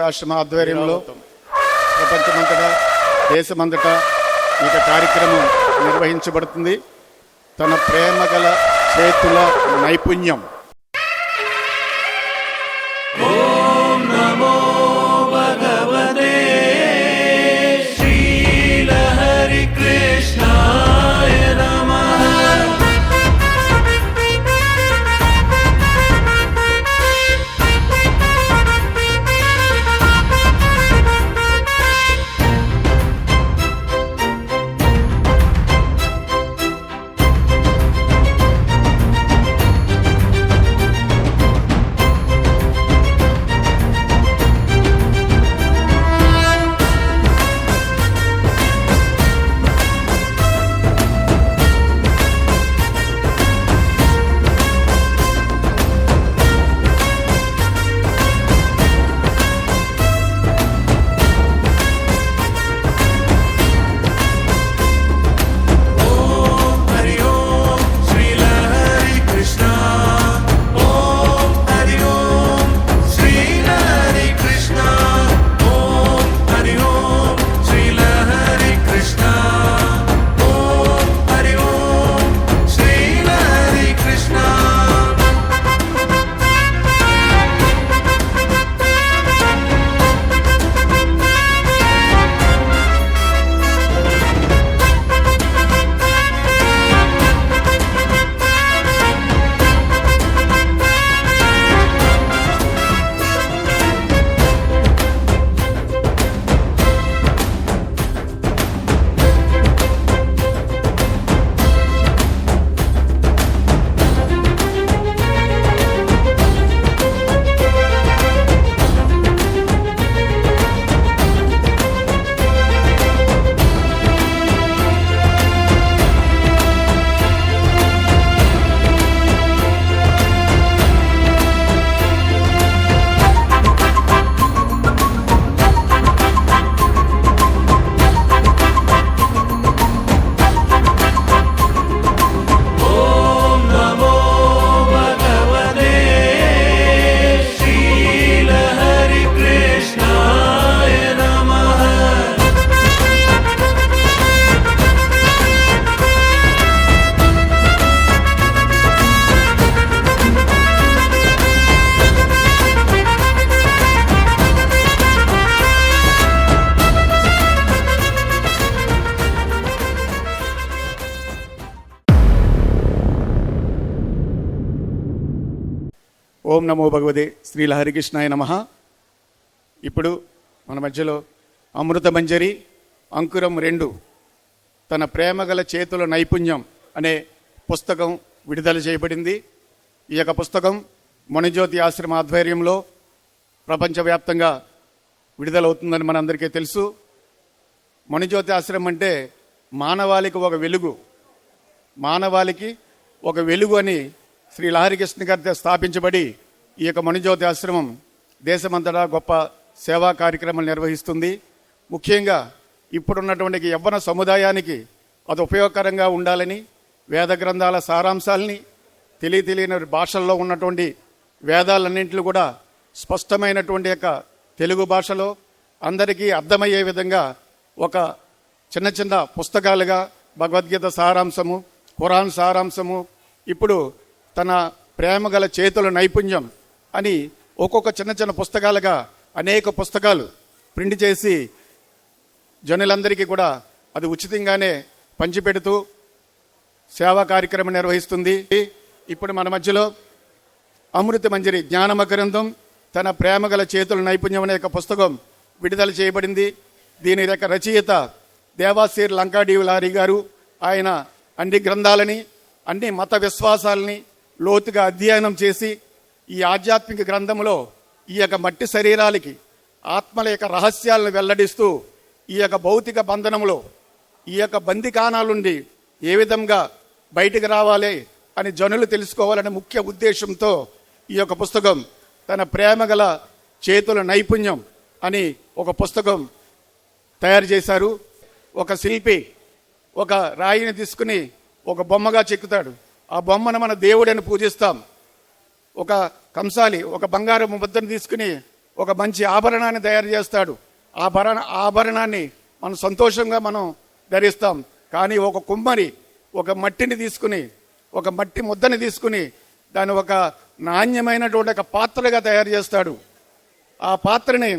మణిజ్యోతి ఆశ్రమ ఆధ్వర్యంలో ప్రపంచమంతటా దేశమంతటా ఈ కార్యక్రమం నిర్వహించబడుతుంది. తన ప్రేమ గల చేతుల నైపుణ్యం. ఓం నమో భగవతే శ్రీ హరికృష్ణాయ నమః. ఇప్పుడు మన మధ్యలో అమృత మంజరి అంకురం 2 తన ప్రేమగల చేతుల నైపుణ్యం అనే పుస్తకం విడుదల చేయబడింది. ఈ యొక్క పుస్తకం మణిజ్యోతి ఆశ్రమ ఆధ్వర్యంలో ప్రపంచవ్యాప్తంగా విడుదలవుతుందని మనందరికీ తెలుసు. మణిజ్యోతి ఆశ్రమం అంటే మానవాళికి ఒక వెలుగు, మానవాళికి ఒక వెలుగు అని శ్రీ హరికృష్ణ గారితో స్థాపించబడి ఈ యొక్క మణిజ్యోతి ఆశ్రమం దేశమంతటా గొప్ప సేవా కార్యక్రమాలు నిర్వహిస్తుంది. ముఖ్యంగా ఇప్పుడున్నటువంటి యవ్వన సముదాయానికి అది ఉపయోగకరంగా ఉండాలని వేద గ్రంథాల సారాంశాలని తెలియని భాషల్లో ఉన్నటువంటి వేదాలన్నింటిలో కూడా స్పష్టమైనటువంటి యొక్క తెలుగు భాషలో అందరికీ అర్థమయ్యే విధంగా ఒక చిన్న చిన్న పుస్తకాలుగా భగవద్గీత సారాంశము, ఖురాన్ సారాంశము, ఇప్పుడు తన ప్రేమగల చేతుల నైపుణ్యం అని ఒక్కొక్క చిన్న చిన్న పుస్తకాలుగా అనేక పుస్తకాలు ప్రింట్ చేసి జనులందరికీ కూడా అది ఉచితంగానే పంచిపెడుతూ సేవా కార్యక్రమం నిర్వహిస్తుంది. ఇప్పుడు మన మధ్యలో అమృత మంజరి జ్ఞానమకరందం తన ప్రేమగల చేతుల నైపుణ్యం అనే పుస్తకం విడుదల చేయబడింది. దీని యొక్క రచయిత దేవాశీర్ లంకాడీవులారి గారు. ఆయన అన్ని గ్రంథాలని, అన్ని మత విశ్వాసాలని లోతుగా అధ్యయనం చేసి ఈ ఆధ్యాత్మిక గ్రంథంలో ఈ యొక్క మట్టి శరీరాలకి ఆత్మల యొక్క రహస్యాలను వెల్లడిస్తూ ఈ యొక్క భౌతిక బంధనంలో ఈ యొక్క బందికానాల నుండి ఏ విధంగా బయటికి రావాలి అని జనులు తెలుసుకోవాలనే ముఖ్య ఉద్దేశంతో ఈ యొక్క పుస్తకం తన ప్రేమగల చేతుల నైపుణ్యం అని ఒక పుస్తకం తయారు చేశారు. ఒక శిల్పి ఒక రాయిని తీసుకుని ఒక బొమ్మగా చెక్కుతాడు. ఆ బొమ్మను మన దేవుడని పూజిస్తాం. ఒక కంసాలి ఒక బంగారు ముద్దను తీసుకుని ఒక మంచి ఆభరణాన్ని తయారు చేస్తాడు. ఆభరణాన్ని మనం సంతోషంగా మనం ధరిస్తాం. కానీ ఒక కుమ్మరి ఒక మట్టిని తీసుకుని, ఒక మట్టి ముద్దని తీసుకుని దాన్ని ఒక నాణ్యమైనటువంటి ఒక పాత్రగా తయారు చేస్తాడు. ఆ పాత్రని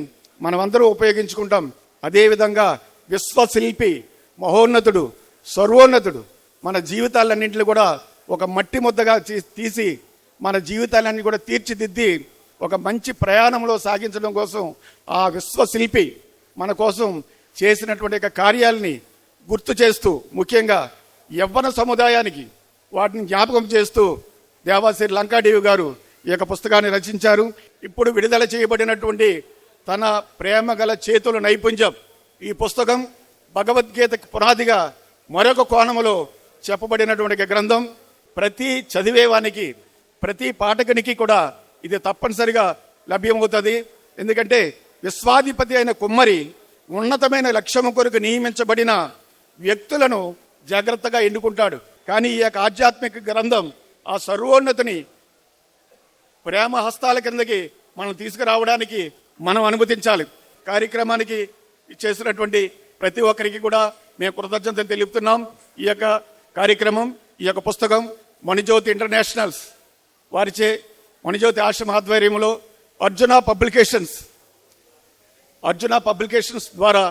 మనమందరూ ఉపయోగించుకుంటాం. అదేవిధంగా విశ్వశిల్పి, మహోన్నతుడు, సర్వోన్నతుడు మన జీవితాలన్నింటినీ కూడా ఒక మట్టి ముద్దగా తీసి మన జీవితాలన్నీ కూడా తీర్చిదిద్ది ఒక మంచి ప్రయాణంలో సాగించడం కోసం ఆ విశ్వశిల్పి మన కోసం చేసినటువంటి కార్యాలని గుర్తు చేస్తూ, ముఖ్యంగా యవ్వన సముదాయానికి వాటిని జ్ఞాపకం చేస్తూ దేవాశ్రీ లంకాదేవి గారు ఈ యొక్క పుస్తకాన్ని రచించారు. ఇప్పుడు విడుదల చేయబడినటువంటి తన ప్రేమ గల చేతుల నైపుణ్యం ఈ పుస్తకం భగవద్గీతకు పునాదిగా మరొక కోణంలో చెప్పబడినటువంటి గ్రంథం. ప్రతి చదివేవానికి, ప్రతి పాఠకునికి కూడా ఇది తప్పనిసరిగా లభ్యమవుతుంది. ఎందుకంటే విశ్వాధిపతి అయిన కుమ్మరి ఉన్నతమైన లక్ష్యము కొరకు నియమించబడిన వ్యక్తులను జాగ్రత్తగా ఎన్నుకుంటాడు. కానీ ఈ యొక్క ఆధ్యాత్మిక గ్రంథం ఆ సర్వోన్నతిని ప్రేమ హస్తాల కిందకి మనం తీసుకురావడానికి మనం అనుమతించాలి. కార్యక్రమానికి చేసినటువంటి ప్రతి ఒక్కరికి కూడా మేము కృతజ్ఞతలు తెలుపుతున్నాం. ఈ యొక్క కార్యక్రమం, ఈ యొక్క పుస్తకం మణిజ్యోతి ఇంటర్నేషనల్స్ వారిచే మణిజ్యోతి ఆశ్రమ ఆధ్వర్యంలో అర్జున పబ్లికేషన్స్ ద్వారా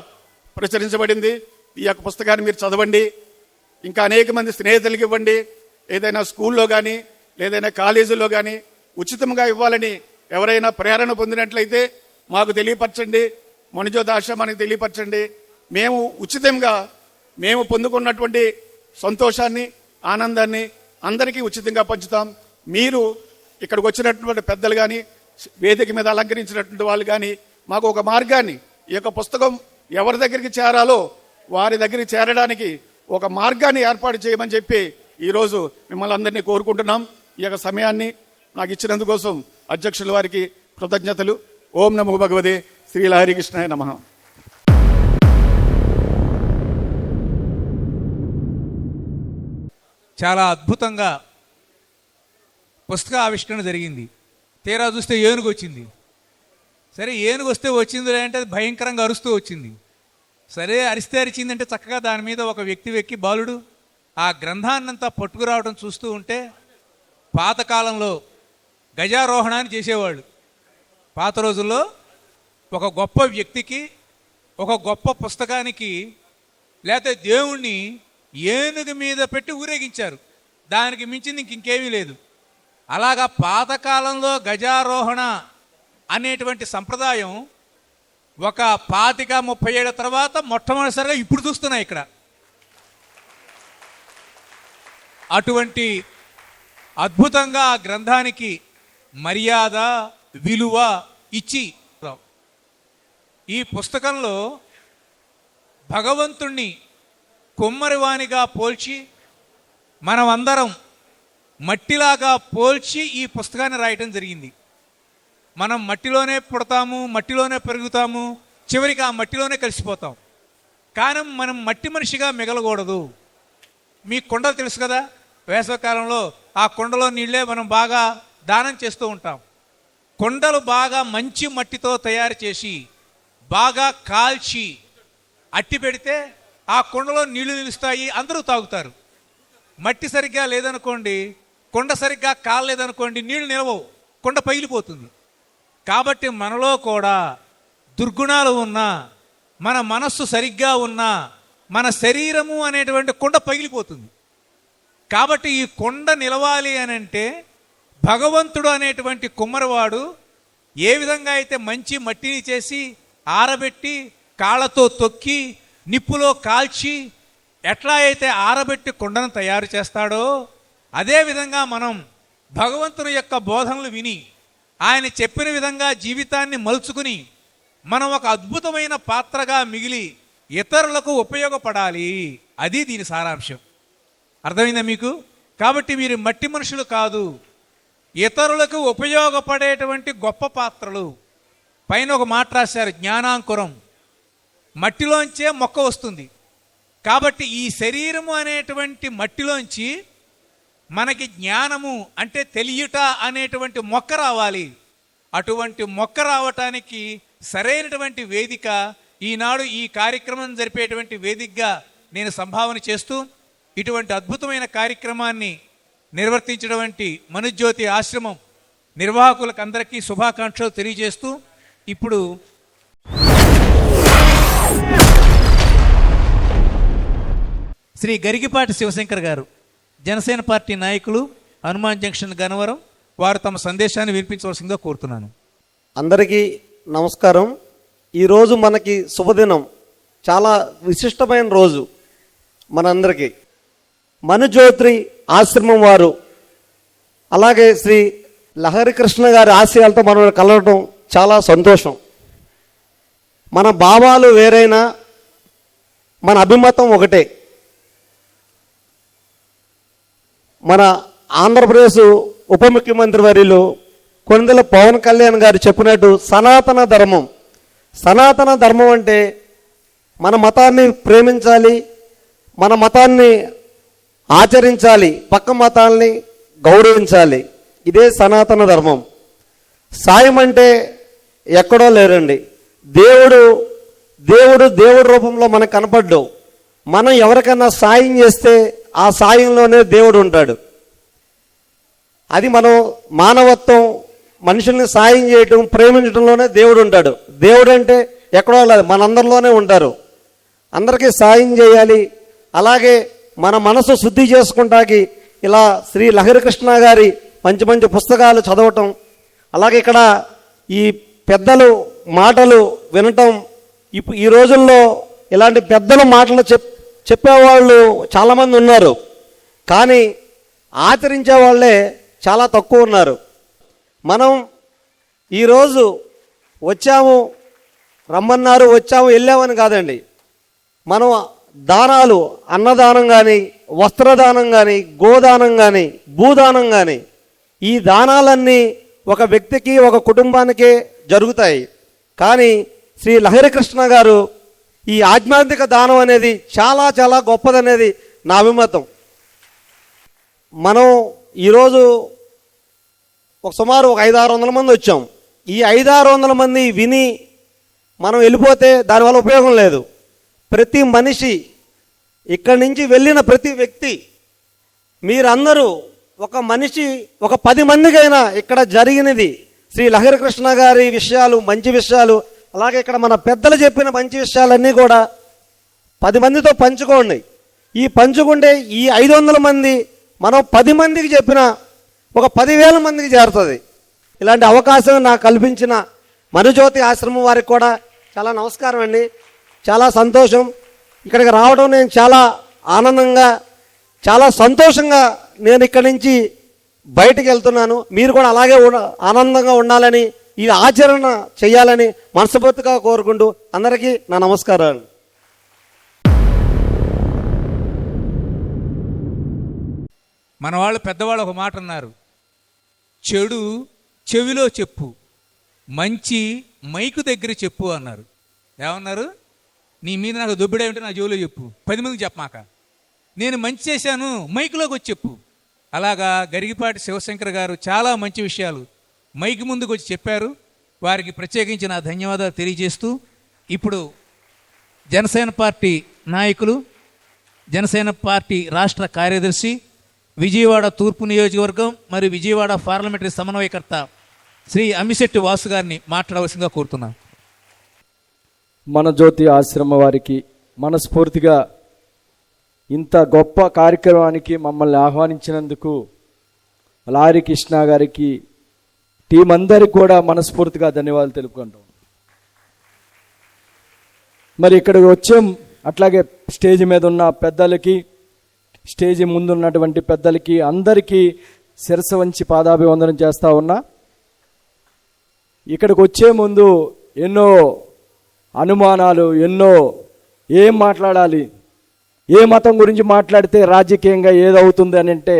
ప్రచురించబడింది. ఈ యొక్క పుస్తకాన్ని మీరు చదవండి. ఇంకా అనేక మంది స్నేహితులకి ఇవ్వండి. ఏదైనా స్కూల్లో కానీ లేదైనా కాలేజీలో కానీ ఉచితంగా ఇవ్వాలని ఎవరైనా ప్రేరణ పొందినట్లయితే మాకు తెలియపరచండి, మణిజ్యోతి ఆశ్రమానికి తెలియపరచండి. మేము ఉచితంగా మేము పొందుకున్నటువంటి సంతోషాన్ని, ఆనందాన్ని అందరికీ ఉచితంగా పంచుతాం. మీరు ఇక్కడికి వచ్చినటువంటి పెద్దలు కానీ, వేదిక మీద అలంకరించినటువంటి వాళ్ళు కానీ మాకు ఒక మార్గాన్ని, ఈ యొక్క పుస్తకం ఎవరి దగ్గరికి చేరాలో వారి దగ్గరికి చేరడానికి ఒక మార్గాన్ని ఏర్పాటు చేయమని చెప్పి ఈరోజు మిమ్మల్ని అందరినీ కోరుకుంటున్నాం. ఈ యొక్క సమయాన్ని నాకు ఇచ్చినందుకోసం అధ్యక్షుల వారికి కృతజ్ఞతలు. ఓం నమో భగవతే శ్రీ హరికృష్ణాయ నమః. చాలా అద్భుతంగా పుస్తక ఆవిష్కరణ జరిగింది. తీరా చూస్తే ఏనుగు వచ్చింది. సరే, ఏనుగు వస్తే వచ్చింది అంటే అది భయంకరంగా అరుస్తూ వచ్చింది. సరే, అరిస్తే అరిచిందంటే చక్కగా దాని మీద ఒక వ్యక్తి వెక్కి బాలుడు ఆ గ్రంథాన్నంతా పట్టుకురావడం చూస్తూ ఉంటే, పాతకాలంలో గజారోహణాన్ని చేసేవాళ్ళు. పాత రోజుల్లో ఒక గొప్ప వ్యక్తికి, ఒక గొప్ప పుస్తకానికి, లేకపోతే దేవుణ్ణి ఏనుగు మీద పెట్టి ఊరేగించారు. దానికి మించింది ఇంకేమీ లేదు. అలాగా పాతకాలంలో గజారోహణ అనేటువంటి సంప్రదాయం ఒక 25-30 ఏళ్ల తర్వాత మొట్టమొదటిసారిగా ఇప్పుడు చూస్తున్నాయి ఇక్కడ. అటువంటి అద్భుతంగా ఆ గ్రంథానికి మర్యాద, విలువ ఇచ్చి ఈ పుస్తకంలో భగవంతుణ్ణి కుమ్మరివానిగా పోల్చి, మనమందరం మట్టిలాగా పోల్చి ఈ పుస్తకాన్ని రాయటం జరిగింది. మనం మట్టిలోనే పుడతాము, మట్టిలోనే పెరుగుతాము, చివరికి ఆ మట్టిలోనే కలిసిపోతాం. కానీ మనం మట్టి మనిషిగా మిగలకూడదు. మీ కొండలు తెలుసు కదా, వేసవికాలంలో ఆ కొండలో నీళ్ళే మనం బాగా దానం చేస్తూ ఉంటాం. కొండలు బాగా మంచి మట్టితో తయారు చేసి బాగా కాల్చి అట్టి పెడితే ఆ కొండలో నీళ్లు నిలుస్తాయి, అందరూ తాగుతారు. మట్టి సరిగ్గా లేదనుకోండి, కొండ సరిగ్గా కాలేదనుకోండి, నీళ్లు నిలవవు, కొండ పగిలిపోతుంది. కాబట్టి మనలో కూడా దుర్గుణాలు ఉన్నా, మన మనస్సు సరిగ్గా ఉన్నా, మన శరీరము అనేటువంటి కొండ పగిలిపోతుంది. కాబట్టి ఈ కొండ నిలవాలి అని అంటే భగవంతుడు అనేటువంటి కుమ్మరివాడు ఏ విధంగా అయితే మంచి మట్టిని చేసి ఆరబెట్టి కాళ్ళతో తొక్కి నిప్పులో కాల్చి ఎట్లా అయితే ఆరబెట్టి కొండను తయారు చేస్తాడో, అదేవిధంగా మనం భగవంతుని యొక్క బోధనలు విని ఆయన చెప్పిన విధంగా జీవితాన్ని మలుచుకుని మనం ఒక అద్భుతమైన పాత్రగా మిగిలి ఇతరులకు ఉపయోగపడాలి. అది దీని సారాంశం. అర్థమైందా మీకు? కాబట్టి మీరు మట్టి మనుషులు కాదు, ఇతరులకు ఉపయోగపడేటువంటి గొప్ప పాత్రలు. పైన ఒక మాట రాశారు, జ్ఞానాంకురం. మట్టిలోంచే మొక్క వస్తుంది. కాబట్టి ఈ శరీరము అనేటువంటి మట్టిలోంచి మనకి జ్ఞానము అంటే తెలియట అనేటువంటి మొక్క రావాలి. అటువంటి మొక్క రావటానికి సరైనటువంటి వేదిక ఈనాడు ఈ కార్యక్రమం జరిపేటువంటి వేదికగా నేను సంభావన చేస్తూ ఇటువంటి అద్భుతమైన కార్యక్రమాన్ని నిర్వర్తించినటువంటి మనుజ్యోతి ఆశ్రమం నిర్వాహకులకు అందరికీ శుభాకాంక్షలు తెలియజేస్తూ ఇప్పుడు శ్రీ గరిగిపాటి శివశంకర్ గారు, జనసేన పార్టీ నాయకులు, హనుమాన్ జంక్షన్ గన్నవరం, వారు తమ సందేశాన్ని వినిపించవలసిందిగా కోరుతున్నాను. అందరికీ నమస్కారం. ఈరోజు మనకి శుభదినం, చాలా విశిష్టమైన రోజు మనందరికీ. మనుజ్యోతి ఆశ్రమం వారు అలాగే శ్రీ లహరి కృష్ణ గారి ఆశయాలతో మనం కలవడం చాలా సంతోషం. మన భావాలు వేరైనా మన అభిమతం ఒకటే. మన ఆంధ్రప్రదేశ్ ఉప ముఖ్యమంత్రి వర్యులు కొణిదెల పవన్ కళ్యాణ్ గారు చెప్పినట్టు సనాతన ధర్మం. సనాతన ధర్మం అంటే మన మతాన్ని ప్రేమించాలి, మన మతాన్ని ఆచరించాలి, పక్క మతాల్ని గౌరవించాలి. ఇదే సనాతన ధర్మం. సాయం అంటే ఎక్కడో లేరండి. దేవుడు రూపంలో మనకు కనపడ్డు. మనం ఎవరికైనా సాయం చేస్తే ఆ సాయంలోనే దేవుడు ఉంటాడు. అది మనం మానవత్వం, మనుషుల్ని సాయం చేయటం, ప్రేమించడంలోనే దేవుడు ఉంటాడు. దేవుడు అంటే ఎక్కడో లేదు, మనందరిలోనే ఉంటారు. అందరికీ సాయం చేయాలి. అలాగే మన మనసు శుద్ధి చేసుకుంటాకి ఇలా శ్రీ లహరి కృష్ణ గారి మంచి మంచి పుస్తకాలు చదవటం, అలాగే ఇక్కడ ఈ పెద్దలు మాటలు వినటం. ఈ రోజుల్లో ఇలాంటి పెద్దల మాటలు చెప్పేవాళ్ళు చాలామంది ఉన్నారు, కానీ ఆచరించే వాళ్ళే చాలా తక్కువ ఉన్నారు. మనం ఈరోజు వచ్చాము, రమ్మన్నారు, వచ్చాము, వెళ్ళామని కాదండి. మనం దానాలు, అన్నదానం కానీ, వస్త్రదానం కానీ, గోదానం కానీ, భూదానం కానీ, ఈ దానాలన్నీ ఒక వ్యక్తికి, ఒక కుటుంబానికే జరుగుతాయి. కానీ శ్రీ లహరి కృష్ణ గారు ఈ ఆధ్యాత్మిక దానం అనేది చాలా చాలా గొప్పదనేది నా అభిమతం. మనం ఈరోజు సుమారు 500-600 మంది వచ్చాం. ఈ 500-600 మంది విని మనం వెళ్ళిపోతే దానివల్ల ఉపయోగం లేదు. ప్రతి మనిషి, ఇక్కడి నుంచి వెళ్ళిన ప్రతి వ్యక్తి, మీరందరూ ఒక మనిషి, ఒక 10 మందికైనా ఇక్కడ జరిగినది శ్రీ లహరి కృష్ణ గారి విషయాలు, మంచి విషయాలు, అలాగే ఇక్కడ మన పెద్దలు చెప్పిన మంచి విషయాలన్నీ కూడా 10 మందితో పంచుకోండి. ఈ పంచుకుంటే ఈ 500 మంది మనం 10 మందికి చెప్పిన ఒక 10,000 మందికి చేరుతుంది. ఇలాంటి అవకాశం నాకు కల్పించిన మనుజ్యోతి ఆశ్రమం వారికి కూడా చాలా నమస్కారం అండి. చాలా సంతోషం. ఇక్కడికి రావడం నేను చాలా ఆనందంగా, చాలా సంతోషంగా నేను ఇక్కడి నుంచి బయటికి వెళ్తున్నాను. మీరు కూడా అలాగే ఆనందంగా ఉండాలని, ఈ ఆచరణ చేయాలని మనస్ఫూర్తిగా కోరుకుంటూ అందరికీ నా నమస్కారాలు. మన వాళ్ళు పెద్దవాళ్ళు ఒక మాట అన్నారు, చెడు చెవిలో చెప్పు, మంచి మైకు దగ్గర చెప్పు అన్నారు. ఏమన్నారు? నీ మీద నాకు దొబ్బిడే ఉంటే నా చెవిలో చెప్పు, 10 మందికి చెప్పమాక. నేను మంచి చేశాను, మైకులోకి వచ్చి చెప్పు. అలాగా గరిగిపాటి శివశంకర్ గారు చాలా మంచి విషయాలు మైకి ముందుకు వచ్చి చెప్పారు. వారికి ప్రత్యేకించి నా ధన్యవాదాలు తెలియజేస్తూ ఇప్పుడు జనసేన పార్టీ నాయకులు, జనసేన పార్టీ రాష్ట్ర కార్యదర్శి, విజయవాడ తూర్పు నియోజకవర్గం మరియు విజయవాడ పార్లమెంటరీ సమన్వయకర్త శ్రీ అమ్మిశెట్టి వాసు గారిని మాట్లాడవలసిందిగా కోరుతున్నాను. మన జ్యోతి ఆశ్రమ వారికి మనస్ఫూర్తిగా ఇంత గొప్ప కార్యక్రమానికి మమ్మల్ని ఆహ్వానించినందుకు లారీ కృష్ణ గారికి, టీం అందరికి కూడా మనస్ఫూర్తిగా ధన్యవాదాలు తెలుపుకుంటాం. మరి ఇక్కడికి వచ్చాం, అట్లాగే స్టేజ్ మీద ఉన్న పెద్దలకి, స్టేజ్ ముందున్నటువంటి పెద్దలకి అందరికీ శిరస్సు వంచి పాదాభివందనం చేస్తూ ఉన్నా. ఇక్కడికి వచ్చే ముందు ఎన్నో అనుమానాలు, ఎన్నో ఏం మాట్లాడాలి, ఏ మతం గురించి మాట్లాడితే రాజకీయంగా ఏదవుతుంది అని అంటే,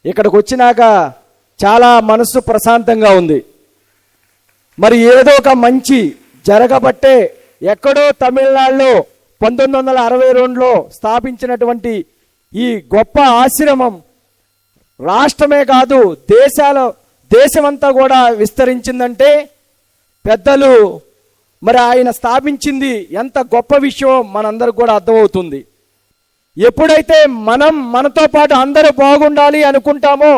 ఇక్కడికి వచ్చినాక చాలా మనస్సు ప్రశాంతంగా ఉంది. మరి ఏదో ఒక మంచి జరగబట్టే ఎక్కడో తమిళనాడులో 1962లో స్థాపించినటువంటి ఈ గొప్ప ఆశ్రమం రాష్ట్రమే కాదు దేశమంతా కూడా విస్తరించిందంటే పెద్దలు మరి ఆయన స్థాపించింది ఎంత గొప్ప విషయం మనందరికి కూడా అర్థమవుతుంది. ఎప్పుడైతే మనం మనతో పాటు అందరూ బాగుండాలి అనుకుంటామో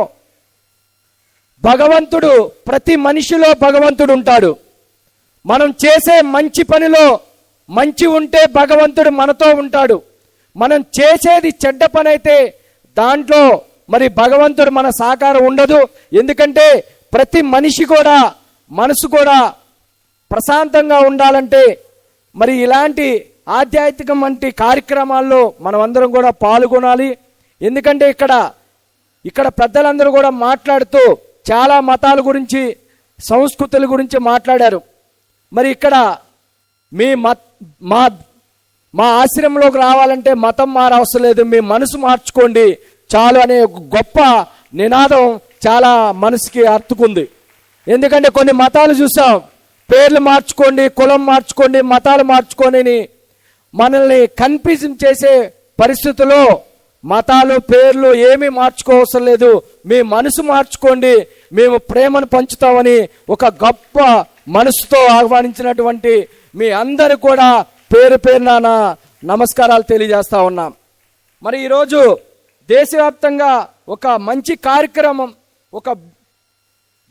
భగవంతుడు, ప్రతి మనిషిలో భగవంతుడు ఉంటాడు. మనం చేసే మంచి పనిలో మంచి ఉంటే భగవంతుడు మనతో ఉంటాడు. మనం చేసేది చెడ్డ పని అయితే దాంట్లో మరి భగవంతుడు మన సహకారం ఉండదు. ఎందుకంటే ప్రతి మనిషి కూడా మనసు కూడా ప్రశాంతంగా ఉండాలంటే మరి ఇలాంటి ఆధ్యాత్మిక వంటి కార్యక్రమాల్లో మనం అందరం కూడా పాల్గొనాలి. ఎందుకంటే ఇక్కడ పెద్దలందరూ కూడా మాట్లాడుతూ చాలా మతాల గురించి, సంస్కృతుల గురించి మాట్లాడారు. మరి ఇక్కడ మా ఆశ్రమంలోకి రావాలంటే మతం మారవసరం లేదు, మీ మనసు మార్చుకోండి చాలు అనే గొప్ప నినాదం చాలా మనసుకి అర్థకుంది. ఎందుకంటే కొన్ని మతాలు చూసాం, పేర్లు మార్చుకోండి, కులం మార్చుకోండి, మతాలు మార్చుకోండి మనల్ని కన్ఫ్యూజన్ చేసే పరిస్థితుల్లో మతాలు పేర్లు ఏమీ మార్చుకోవసరం లేదు, మీ మనసు మార్చుకోండి, మేము ప్రేమను పంచుతామని ఒక గొప్ప మనసుతో ఆహ్వానించినటువంటి మీ అందరూ కూడా పేరు పేరున నా నమస్కారాలు తెలియజేస్తా ఉన్నాం. మరి ఈరోజు దేశవ్యాప్తంగా ఒక మంచి కార్యక్రమం, ఒక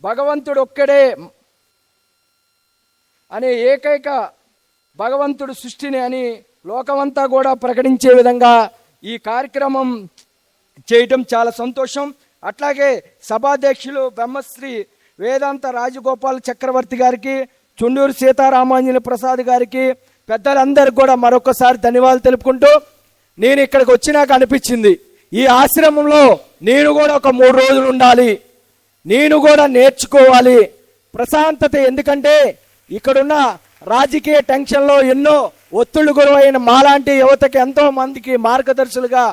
భగవంతుడు ఒక్కడే అనే ఏకైక భగవంతుడు సృష్టిని అని లోకమంతా కూడా ప్రకటించే విధంగా ఈ కార్యక్రమం చేయటం చాలా సంతోషం. అట్లాగే సభాధ్యక్షులు బ్రహ్మశ్రీ వేదాంత రాజగోపాల్ చక్రవర్తి గారికి, చుండూరు సీతారామాంజన ప్రసాద్ గారికి, పెద్దలందరికీ కూడా మరొకసారి ధన్యవాదాలు తెలుపుకుంటూ, నేను ఇక్కడికి వచ్చినాక అనిపించింది ఈ ఆశ్రమంలో నేను కూడా ఒక 3 రోజులు ఉండాలి, నేను కూడా నేర్చుకోవాలి ప్రశాంతత. ఎందుకంటే ఇక్కడున్న రాజకీయ టెన్షన్లో ఎన్నో ఒత్తిళ్లు గురైన మాలాంటి యువతకి ఎంతో మందికి మార్గదర్శులుగా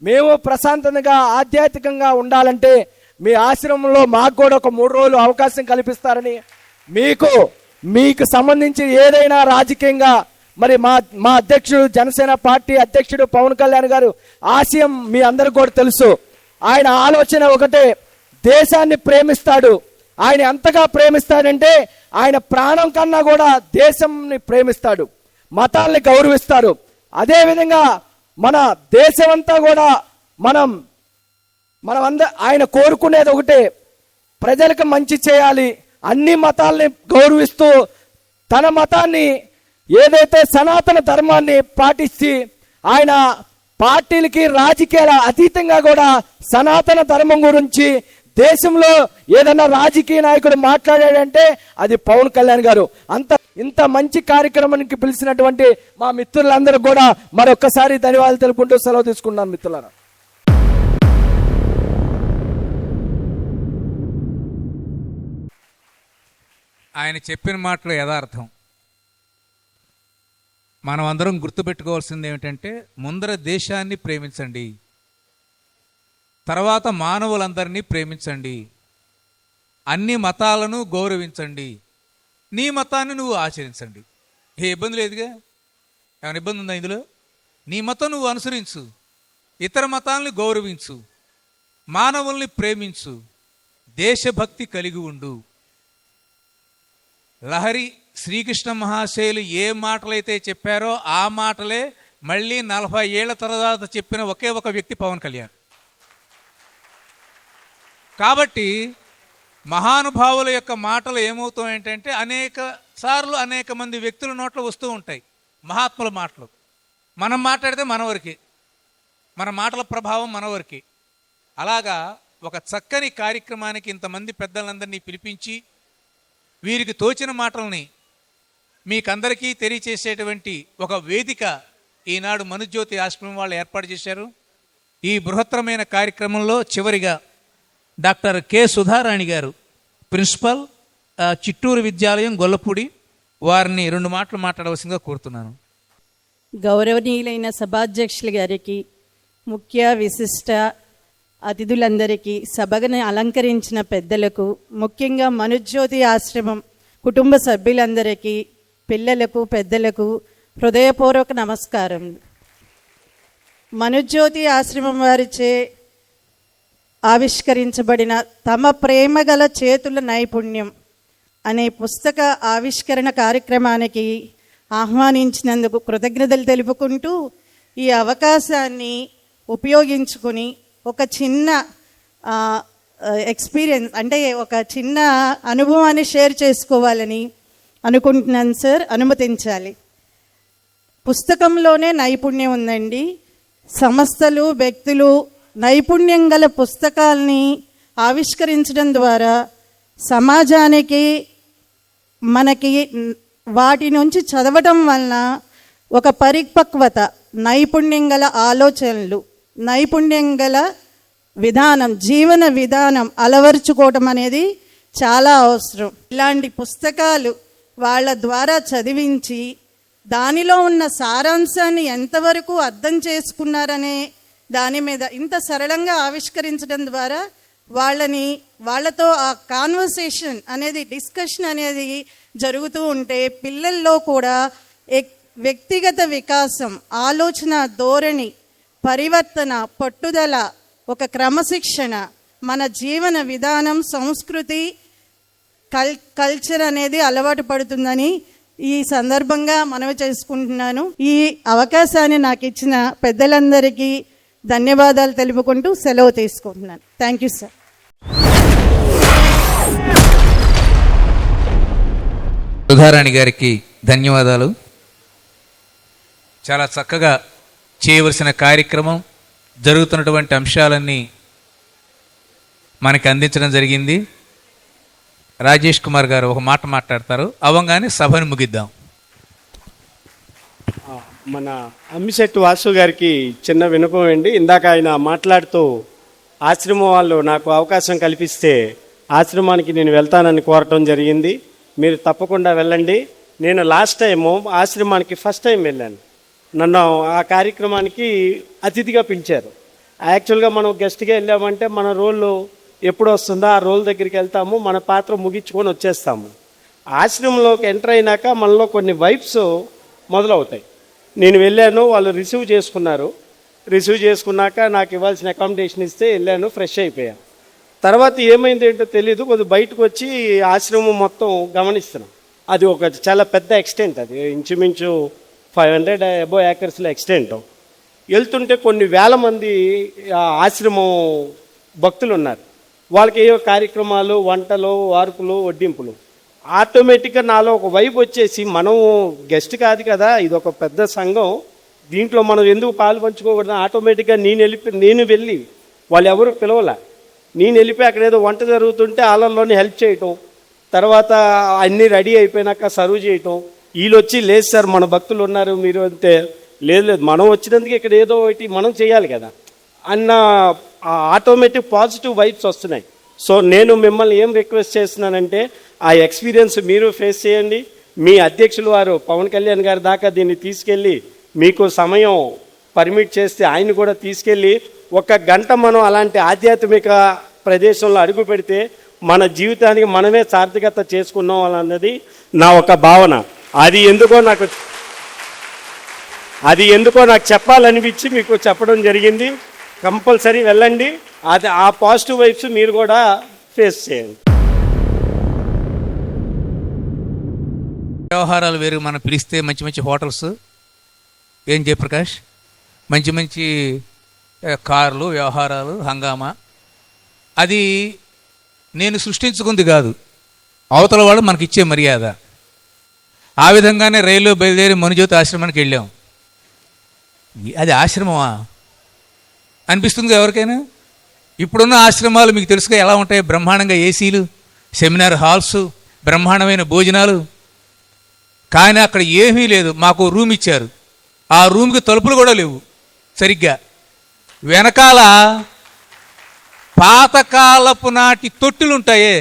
మేము ప్రశాంతంగా ఆధ్యాత్మికంగా ఉండాలంటే మీ ఆశ్రమంలో మాకు కూడా ఒక 3 రోజులు అవకాశం కల్పిస్తారని, మీకు సంబంధించి ఏదైనా రాజకీయంగా మరి మా అధ్యక్షుడు, జనసేన పార్టీ అధ్యక్షుడు పవన్ కళ్యాణ్ గారు ఆశయం మీ అందరికీ కూడా తెలుసు. ఆయన ఆలోచన ఒకటే, దేశాన్ని ప్రేమిస్తాడు. ఆయన ఎంతగా ప్రేమిస్తాడంటే ఆయన ప్రాణం కన్నా కూడా దేశంని ప్రేమిస్తాడు, మతాల్ని గౌరవిస్తాడు. అదేవిధంగా మన దేశమంతా కూడా ఆయన కోరుకునేది ఒకటే, ప్రజలకు మంచి చేయాలి, అన్ని మతాల్ని గౌరవిస్తూ తన మతాన్ని ఏదైతే సనాతన ధర్మాన్ని పాటించి ఆయన పార్టీలకి రాజకీయాల అతీతంగా కూడా సనాతన ధర్మం గురించి దేశంలో ఏదైనా రాజకీయ నాయకుడు మాట్లాడాడంటే అది పవన్ కళ్యాణ్ గారు. ఇంత మంచి కార్యక్రమానికి పిలిచినటువంటి మా మిత్రులందరూ కూడా మరొక్కసారి ధన్యవాదాలు తెలుపుకుంటూ సెలవు తీసుకున్నాను మిత్రులారా. ఆయన చెప్పిన మాటలు యథార్థం. మనం అందరం గుర్తుపెట్టుకోవాల్సింది ఏమిటంటే, ముందర దేశాన్ని ప్రేమించండి, తర్వాత మానవులందరినీ ప్రేమించండి, అన్ని మతాలను గౌరవించండి, నీ మతాన్ని నువ్వు ఆచరించండి. ఏ ఇబ్బంది లేదుగా, ఏమైనా ఇబ్బంది ఉందా ఇందులో? నీ మతం నువ్వు అనుసరించు, ఇతర మతాలని గౌరవించు, మానవుల్ని ప్రేమించు, దేశభక్తి కలిగి ఉండు. లహరి శ్రీకృష్ణ మహాశయులు ఏ మాటలైతే చెప్పారో ఆ మాటలే మళ్ళీ 40 ఏళ్ల తర్వాత చెప్పిన ఒకే ఒక వ్యక్తి పవన్ కళ్యాణ్. కాబట్టి మహానుభావుల యొక్క మాటలు ఏమవుతాయంటే అనేక సార్లు అనేక మంది వ్యక్తుల నోట్లో వస్తూ ఉంటాయి మహాత్ముల మాటలు. మనం మాట్లాడితే మనవరికి, మన మాటల ప్రభావం మనవరికి. అలాగా ఒక చక్కని కార్యక్రమానికి ఇంతమంది పెద్దలందరినీ పిలిపించి వీరికి తోచిన మాటల్ని మీకందరికీ తెలియచేసేటువంటి ఒక వేదిక ఈనాడు మనుజ్యోతి ఆశ్రమం వాళ్ళు ఏర్పాటు చేశారు. ఈ బృహత్తరమైన కార్యక్రమంలో చివరిగా డాక్టర్ కె సుధారాణి గారు, ప్రిన్సిపల్, చిట్టూరు విద్యాలయం, గొల్లపూడి, వారిని 2 మాటలు మాట్లాడవలసిందిగా కోరుతున్నాను. గౌరవనీయులైన సభాధ్యక్షుల గారికి, ముఖ్య విశిష్ట అతిథులందరికీ, సభను అలంకరించిన పెద్దలకు, ముఖ్యంగా మనుజ్యోతి ఆశ్రమం కుటుంబ సభ్యులందరికీ, పిల్లలకు, పెద్దలకు హృదయపూర్వక నమస్కారం. మనుజ్యోతి ఆశ్రమం వారిచే ఆవిష్కరించబడిన తమ ప్రేమ గల చేతుల నైపుణ్యం అనే పుస్తక ఆవిష్కరణ కార్యక్రమానికి ఆహ్వానించినందుకు కృతజ్ఞతలు తెలుపుకుంటూ ఈ అవకాశాన్ని ఉపయోగించుకొని ఒక చిన్న ఎక్స్పీరియన్స్ అంటే ఒక చిన్న అనుభవాన్ని షేర్ చేసుకోవాలని అనుకుంటున్నాను సార్, అనుమతించాలి. పుస్తకంలోనే నైపుణ్యం ఉందండి. సంస్థలు, వ్యక్తులు నైపుణ్యం గల పుస్తకాల్ని ఆవిష్కరించడం ద్వారా సమాజానికి మనకి వాటి నుంచి చదవటం వలన ఒక పరిపక్వత, నైపుణ్యం గల ఆలోచనలు, నైపుణ్యం గల విధానం, జీవన విధానం అలవర్చుకోవటం అనేది చాలా అవసరం. ఇలాంటి పుస్తకాలు వాళ్ళ ద్వారా చదివించి దానిలో ఉన్న సారాంశాన్ని ఎంతవరకు అర్థం చేసుకున్నారనే దాని మీద ఇంత సరళంగా ఆవిష్కరించడం ద్వారా వాళ్ళతో ఆ కాన్వర్సేషన్ అనేది, డిస్కషన్ అనేది జరుగుతూ ఉంటే పిల్లల్లో కూడా వ్యక్తిగత వికాసం, ఆలోచన ధోరణి, పరివర్తన, పట్టుదల, ఒక క్రమశిక్షణ, మన జీవన విధానం, సంస్కృతి, కల్చర్ అనేది అలవాటు పడుతుందని ఈ సందర్భంగా మనవి చేసుకుంటున్నాను. ఈ అవకాశాన్ని నాకు ఇచ్చిన పెద్దలందరికీ ధన్యవాదాలు తెలుపుకుంటూ సెలవు తీసుకుంటున్నాను. Thank you sir. సుధారాణి గారికి ధన్యవాదాలు. చాలా చక్కగా చేయవలసిన కార్యక్రమం, జరుగుతున్నటువంటి అంశాలన్నీ మనకి అందించడం జరిగింది. రాజేష్ కుమార్ గారు ఒక మాట మాట్లాడతారు, అవ్వగానే సభను ముగిద్దాం. మన అమ్మిశెట్టి వాసు గారికి చిన్న విన్నపం అండి. ఇందాక ఆయన మాట్లాడుతూ ఆశ్రమం వాళ్ళు నాకు అవకాశం కల్పిస్తే ఆశ్రమానికి నేను వెళ్తానని కోరటం జరిగింది. మీరు తప్పకుండా వెళ్ళండి. నేను లాస్ట్ టైము ఆశ్రమానికి ఫస్ట్ టైం వెళ్ళాను. నన్ను ఆ కార్యక్రమానికి అతిథిగా పిలిచారు. యాక్చువల్గా మనం గెస్ట్గా వెళ్ళామంటే మన రోల్ ఎప్పుడు వస్తుందో ఆ రోల్ దగ్గరికి వెళ్తాము, మన పాత్ర ముగించుకొని వచ్చేస్తాము. ఆశ్రమంలోకి ఎంటర్ అయినాక మనలో కొన్ని వైబ్స్ మొదలవుతాయి. నేను వెళ్ళాను, వాళ్ళు రిసీవ్ చేసుకున్నారు. రిసీవ్ చేసుకున్నాక నాకు ఇవ్వాల్సిన అకామిడేషన్ ఇస్తే వెళ్ళాను, ఫ్రెష్ అయిపోయాను. తర్వాత ఏమైంది ఏంటో తెలియదు, కొద్దిగా బయటకు వచ్చి ఆశ్రమం మొత్తం గమనిస్తున్నాం. అది ఒక చాలా పెద్ద ఎక్స్టెంట్, అది ఇంచుమించు 500 అబో ఏకర్స్లో ఎక్స్టెంట్. వెళ్తుంటే కొన్ని వేల మంది ఆశ్రమం భక్తులు ఉన్నారు. వాళ్ళకి ఏవో కార్యక్రమాలు, వంటలు, వార్పులు, వడ్డింపులు. ఆటోమేటిక్గా నాలో ఒక వైపు వచ్చేసి, మనం గెస్ట్ కాదు కదా, ఇది ఒక పెద్ద సంఘం, దీంట్లో మనం ఎందుకు పాలు పంచుకోకూడదు. ఆటోమేటిక్గా నేను వెళ్ళి వాళ్ళు ఎవరు పిలవలే, నేను వెళ్ళిపోయి అక్కడ ఏదో వంట జరుగుతుంటే వాళ్ళలోనే హెల్ప్ చేయటం, తర్వాత అన్నీ రెడీ అయిపోయినాక సర్వ్ చేయటం. వీళ్ళు వచ్చి లేదు సార్ మన భక్తులు ఉన్నారు మీరు అంటే, లేదు మనం వచ్చినందుకు ఇక్కడ ఏదో ఒకటి మనం చేయాలి కదా అన్న ఆటోమేటిక్ పాజిటివ్ వైబ్స్ వస్తున్నాయి. సో నేను మిమ్మల్ని ఏం రిక్వెస్ట్ చేస్తున్నానంటే, ఆ ఎక్స్పీరియన్స్ మీరు ఫేస్ చేయండి. మీ అధ్యక్షులు వారు పవన్ కళ్యాణ్ గారి దాకా దీన్ని తీసుకెళ్ళి, మీకు సమయం పర్మిట్ చేస్తే ఆయన కూడా తీసుకెళ్ళి 1 గంట మనం అలాంటి ఆధ్యాత్మిక ప్రదేశంలో అడుగు పెడితే మన జీవితానికి మనమే సార్థకత చేసుకున్నాం అన్నది నా ఒక భావన. అది ఎందుకో నాకు చెప్పాలనిపించి మీకు చెప్పడం జరిగింది. కంపల్సరీ వెళ్ళండి. అది ఆ పాజిటివ్ వైబ్స్ మీరు కూడా ఫేస్ చేయండి. వ్యవహారాలు వేరు, మనం పిలిస్తే మంచి మంచి హోటల్స్, ఏం జయప్రకాష్, మంచి మంచి కార్లు, వ్యవహారాలు, హంగామా. అది నేను సృష్టించుకుంది కాదు, అవతల వాళ్ళు మనకి ఇచ్చే మర్యాద. ఆ విధంగానే రైల్లో బయలుదేరి మనుజ్యోతి ఆశ్రమానికి వెళ్ళాం. అది ఆశ్రమమా అనిపిస్తుంది ఎవరికైనా. ఇప్పుడున్న ఆశ్రమాలు మీకు తెలుసుగా ఎలా ఉంటాయి, బ్రహ్మాండంగా ఏసీలు, సెమినార్ హాల్స్, బ్రహ్మాండమైన భోజనాలు. కానీ అక్కడ ఏమీ లేదు. మాకు రూమ్ ఇచ్చారు, ఆ రూమ్కి తలుపులు కూడా లేవు సరిగ్గా. వెనకాల పాతకాలపు నాటి తొట్టులు ఉంటాయే,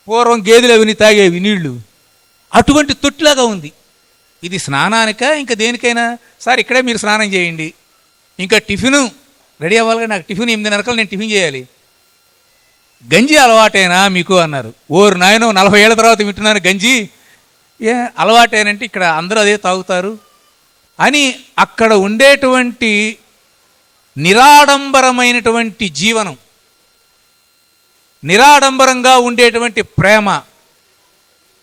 పూర్వం గేదెలు అవిని తాగేవి నీళ్లు, అటువంటి తొట్టిలాగా ఉంది. ఇది స్నానానికా ఇంకా దేనికైనా? సార్ ఇక్కడే మీరు స్నానం చేయండి, ఇంకా టిఫిను రెడీ అవ్వాలిగా. నాకు టిఫిన్ 8:30 నేను టిఫిన్ చేయాలి. గంజి అలవాటేనా మీకు అన్నారు. ఓరు నాయనో, 40 ఏళ్ళ తర్వాత వింటున్నాను గంజి. అలవాటేనంటే ఇక్కడ అందరూ అదే తాగుతారు అని. అక్కడ ఉండేటువంటి నిరాడంబరమైనటువంటి జీవనం, నిరాడంబరంగా ఉండేటువంటి ప్రేమ.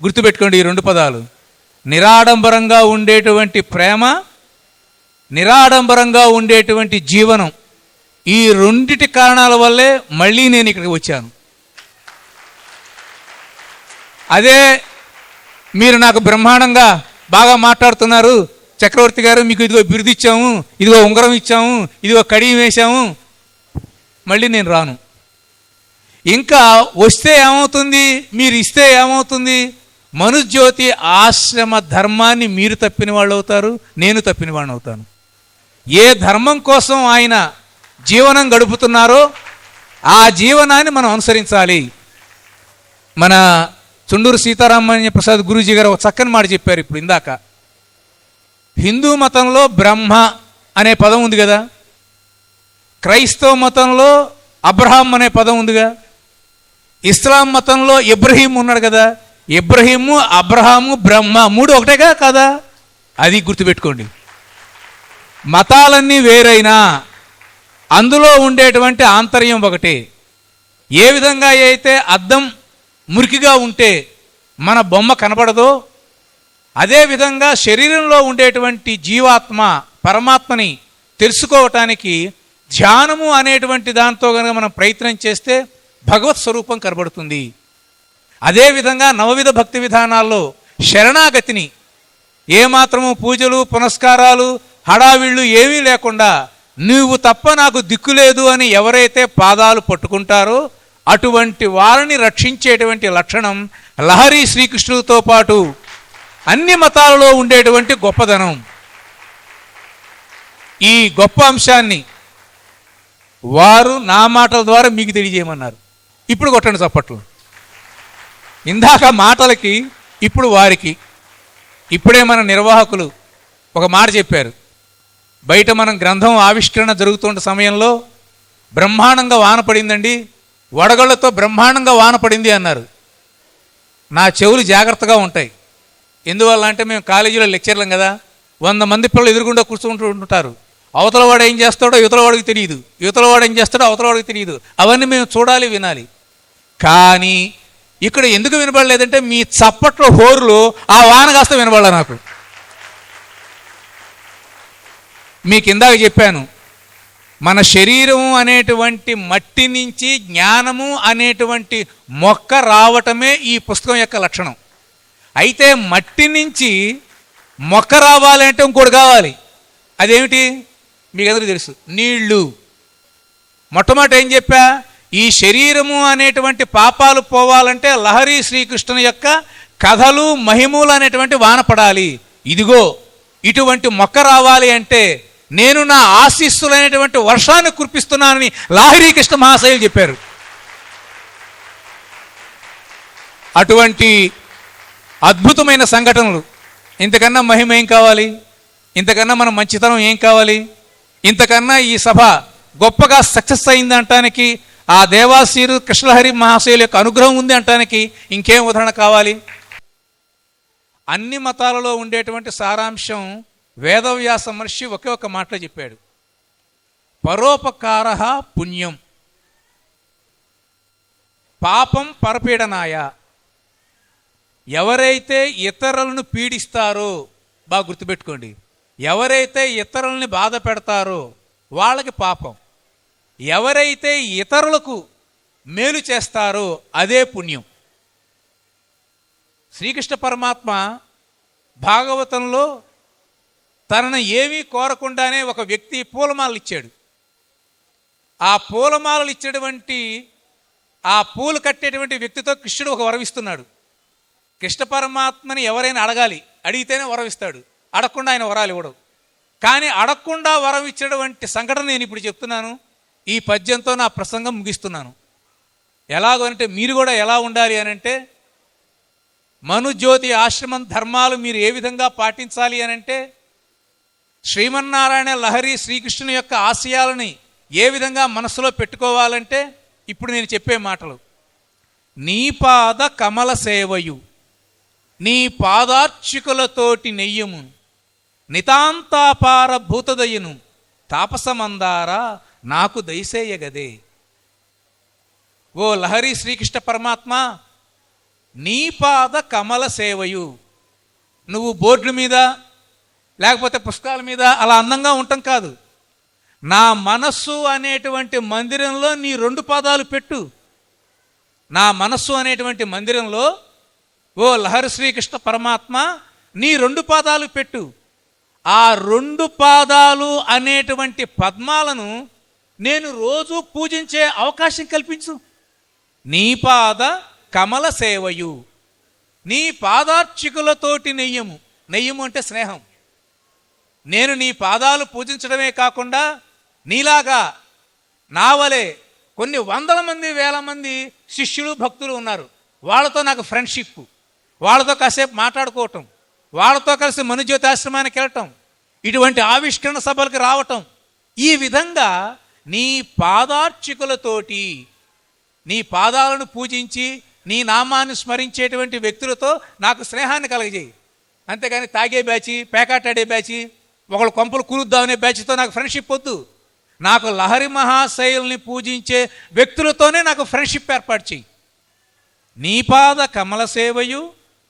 గుర్తుపెట్టుకోండి ఈ 2 పదాలు. నిరాడంబరంగా ఉండేటువంటి ప్రేమ, నిరాడంబరంగా ఉండేటువంటి జీవనం. ఈ 2 కారణాల వల్లే మళ్ళీ నేను ఇక్కడికి వచ్చాను. అదే మీరు నాకు బ్రహ్మాండంగా బాగా మాట్లాడుతున్నారు చక్రవర్తి గారు, మీకు ఇదిగో బిరుదు ఇచ్చాము, ఇదిగో ఉంగరం ఇచ్చాము, ఇదిగో కడియం వేశాము, మళ్ళీ నేను రాను. ఇంకా వస్తే ఏమవుతుంది, మీరు ఇస్తే ఏమవుతుంది? మనుజ్యోతి ఆశ్రమ ధర్మాన్ని మీరు తప్పిన వాళ్ళు అవుతారు, నేను తప్పిన వాడిని అవుతాను. ఏ ధర్మం కోసం ఆయన జీవనం గడుపుతున్నారో ఆ జీవనాన్ని మనం అనుసరించాలి. మన చుండూరు సీతారామయ్య ప్రసాద్ గురూజీ గారు ఒక చక్కని మాట చెప్పారు ఇప్పుడు ఇందాక. హిందూ మతంలో బ్రహ్మ అనే పదం ఉంది కదా, క్రైస్తవ మతంలో అబ్రహాం అనే పదం ఉందిగా, ఇస్లాం మతంలో ఇబ్రహీం ఉన్నాడు కదా, ఇబ్రహీము, అబ్రహాము, బ్రహ్మ 3 ఒకటేగా కదా? అది గుర్తుపెట్టుకోండి. మతాలన్నీ వేరైనా అందులో ఉండేటువంటి ఆంతర్యం ఒకటే. ఏ విధంగా అయితే అద్దం మురికిగా ఉంటే మన బొమ్మ కనబడదో, అదేవిధంగా శరీరంలో ఉండేటువంటి జీవాత్మ పరమాత్మని తెలుసుకోవటానికి ధ్యానము అనేటువంటి దాంతో కనుక మనం ప్రయత్నం చేస్తే భగవత్ స్వరూపం కనబడుతుంది. అదేవిధంగా నవవిధ భక్తి విధానాల్లో శరణాగతిని ఏమాత్రము పూజలు పునస్కారాలు హడావిళ్ళు ఏమీ లేకుండా నువ్వు తప్ప నాకు దిక్కు లేదు అని ఎవరైతే పాదాలు పట్టుకుంటారో అటువంటి వారిని రక్షించేటువంటి లక్షణం లహరి శ్రీకృష్ణుడితో పాటు అన్ని మతాలలో ఉండేటువంటి గొప్పదనం. ఈ గొప్ప అంశాన్ని వారు నా మాటల ద్వారా మీకు తెలియజేయమన్నారు. ఇప్పుడు కొట్టండి చప్పట్లు. ఇందాక మాటలకి ఇప్పుడు వారికి. ఇప్పుడే మన నిర్వాహకులు ఒక మాట చెప్పారు. బయట మనం గ్రంథం ఆవిష్కరణ జరుగుతున్న సమయంలో బ్రహ్మాండంగా వాన పడిందండి, వడగళ్లతో బ్రహ్మాండంగా వాన పడింది అన్నారు. నా చెవులు జాగ్రత్తగా ఉంటాయి. ఎందువల్ల అంటే మేము కాలేజీలో లెక్చర్లం కదా, 100 మంది పిల్లలు ఎదురుగుండా కూర్చుంటూ ఉంటారు. అవతల వాడు ఏం చేస్తాడో యువతల వాడికి తెలియదు, యువతల వాడు ఏం చేస్తాడో అవతల వాడికి తెలియదు. అవన్నీ మేము చూడాలి, వినాలి. కానీ ఇక్కడ ఎందుకు వినబడలేదంటే మీ చప్పట్లో హోరులో ఆ వాన కాస్త వినబడలే నాకు. మీకు ఇందాక చెప్పాను, మన శరీరం అనేటువంటి మట్టి నుంచి జ్ఞానము అనేటువంటి మొక్క రావటమే ఈ పుస్తకం యొక్క లక్షణం. అయితే మట్టి నుంచి మొక్క రావాలంటే ఇంకోటి కావాలి. అదేమిటి మీకు అందరికీ తెలుసు, నీళ్లు. మొట్టమొదటి ఏం చెప్పా, ఈ శరీరము అనేటువంటి పాపాలు పోవాలంటే లహరి శ్రీకృష్ణుని యొక్క కథలు మహిమలు అనేటువంటి వాన పడాలి. ఇదిగో ఇటువంటి మొక్క రావాలి అంటే నేను నా ఆశీస్సులైనటువంటి వర్షాన్ని కురిపిస్తున్నానని లహరి కృష్ణ మహాశయులు చెప్పారు. అటువంటి అద్భుతమైన సంఘటనలు, ఇంతకన్నా మహిమ ఏం కావాలి, ఇంతకన్నా మన మంచితనం ఏం కావాలి, ఇంతకన్నా ఈ సభ గొప్పగా సక్సెస్ అయింది అంటానికి, ఆ దేవాసీరు కృష్ణలహరి మహాశయుల యొక్క అనుగ్రహం ఉంది అంటానికి ఇంకేం ఉదాహరణ కావాలి? అన్ని మతాలలో ఉండేటువంటి సారాంశం వేదవ్యాస మహర్షి ఒకే ఒక మాటలో చెప్పాడు, పరోపకార పుణ్యం పాపం పరపీడనాయ. ఎవరైతే ఇతరులను పీడిస్తారో, బాగా గుర్తుపెట్టుకోండి, ఎవరైతే ఇతరులని బాధ పెడతారో వాళ్ళకి పాపం, ఎవరైతే ఇతరులకు మేలు చేస్తారో అదే పుణ్యం. శ్రీకృష్ణ పరమాత్మ భాగవతంలో తనను ఏమీ కోరకుండానే ఒక వ్యక్తి పూలమాలలు ఇచ్చాడు. ఆ పూలమాలలు ఇచ్చేటువంటి, ఆ పూలు కట్టేటువంటి వ్యక్తితో కృష్ణుడు ఒక వరం ఇస్తున్నాడు. కృష్ణ పరమాత్మని ఎవరైనా అడగాలి, అడిగితేనే వరం ఇస్తాడు, అడగకుండా ఆయన వరాలు ఇవ్వడు. కానీ అడగకుండా వరం ఇచ్చేటువంటి సంఘటన నేను ఇప్పుడు చెప్తున్నాను. ఈ పద్యంతో నా ప్రసంగం ముగిస్తున్నాను. ఎలాగో అంటే మీరు కూడా ఎలా ఉండాలి అని అంటే, మనుజ్యోతి ఆశ్రమం ధర్మాలు మీరు ఏ విధంగా పాటించాలి అని అంటే, శ్రీమన్నారాయణ లహరి శ్రీకృష్ణుని యొక్క ఆశయాలని ఏ విధంగా మనసులో పెట్టుకోవాలంటే ఇప్పుడు నేను చెప్పే మాటలు. నీ పాద కమల సేవయు నీ పాదార్చికులతోటి నెయ్యము నితాంతాపార భూతదయ్యను తాపసమందారా నాకు దయసేయగదే. ఓ లహరి శ్రీకృష్ణ పరమాత్మ, నీ పాద కమల సేవయు. నువ్వు బోర్డుల మీద లేకపోతే పుస్తకాల మీద అలా అందంగా ఉండటం కాదు, నా మనస్సు అనేటువంటి మందిరంలో నీ 2 పాదాలు పెట్టు. నా మనస్సు అనేటువంటి మందిరంలో ఓ లహరి శ్రీకృష్ణ పరమాత్మ నీ 2 పాదాలు పెట్టు. ఆ 2 పాదాలు అనేటువంటి పద్మాలను నేను రోజు పూజించే అవకాశం కల్పించు. నీ పాద కమల సేవయు, నీ పాదార్చికులతోటి నెయ్యము. నెయ్యము అంటే స్నేహం. నేను నీ పాదాలు పూజించడమే కాకుండా నీలాగా నావలే కొన్ని 100 మంది 1000 మంది శిష్యులు భక్తులు ఉన్నారు. వాళ్ళతో నాకు ఫ్రెండ్షిప్, వాళ్ళతో కాసేపు మాట్లాడుకోవటం, వాళ్ళతో కలిసి మనుజ్యోతి ఆశ్రమానికి వెళ్ళటం, ఇటువంటి ఆవిష్కరణ సభలకు రావటం, ఈ విధంగా నీ పాదార్చికులతోటి నీ పాదాలను పూజించి నీ నామాన్ని స్మరించేటువంటి వ్యక్తులతో నాకు స్నేహాన్ని కలగజేయి. అంతేగాని తాగే బ్యాచి, పేకాటాడే బ్యాచి, ఒకళ్ళు కొంపలు కూలుద్దామనే బ్యాచ్తో నాకు ఫ్రెండ్షిప్ వద్దు. నాకు లహరి మహాశైల్ని పూజించే వ్యక్తులతోనే నాకు ఫ్రెండ్షిప్ ఏర్పాటు చేయి. నీ పాద కమల సేవయు,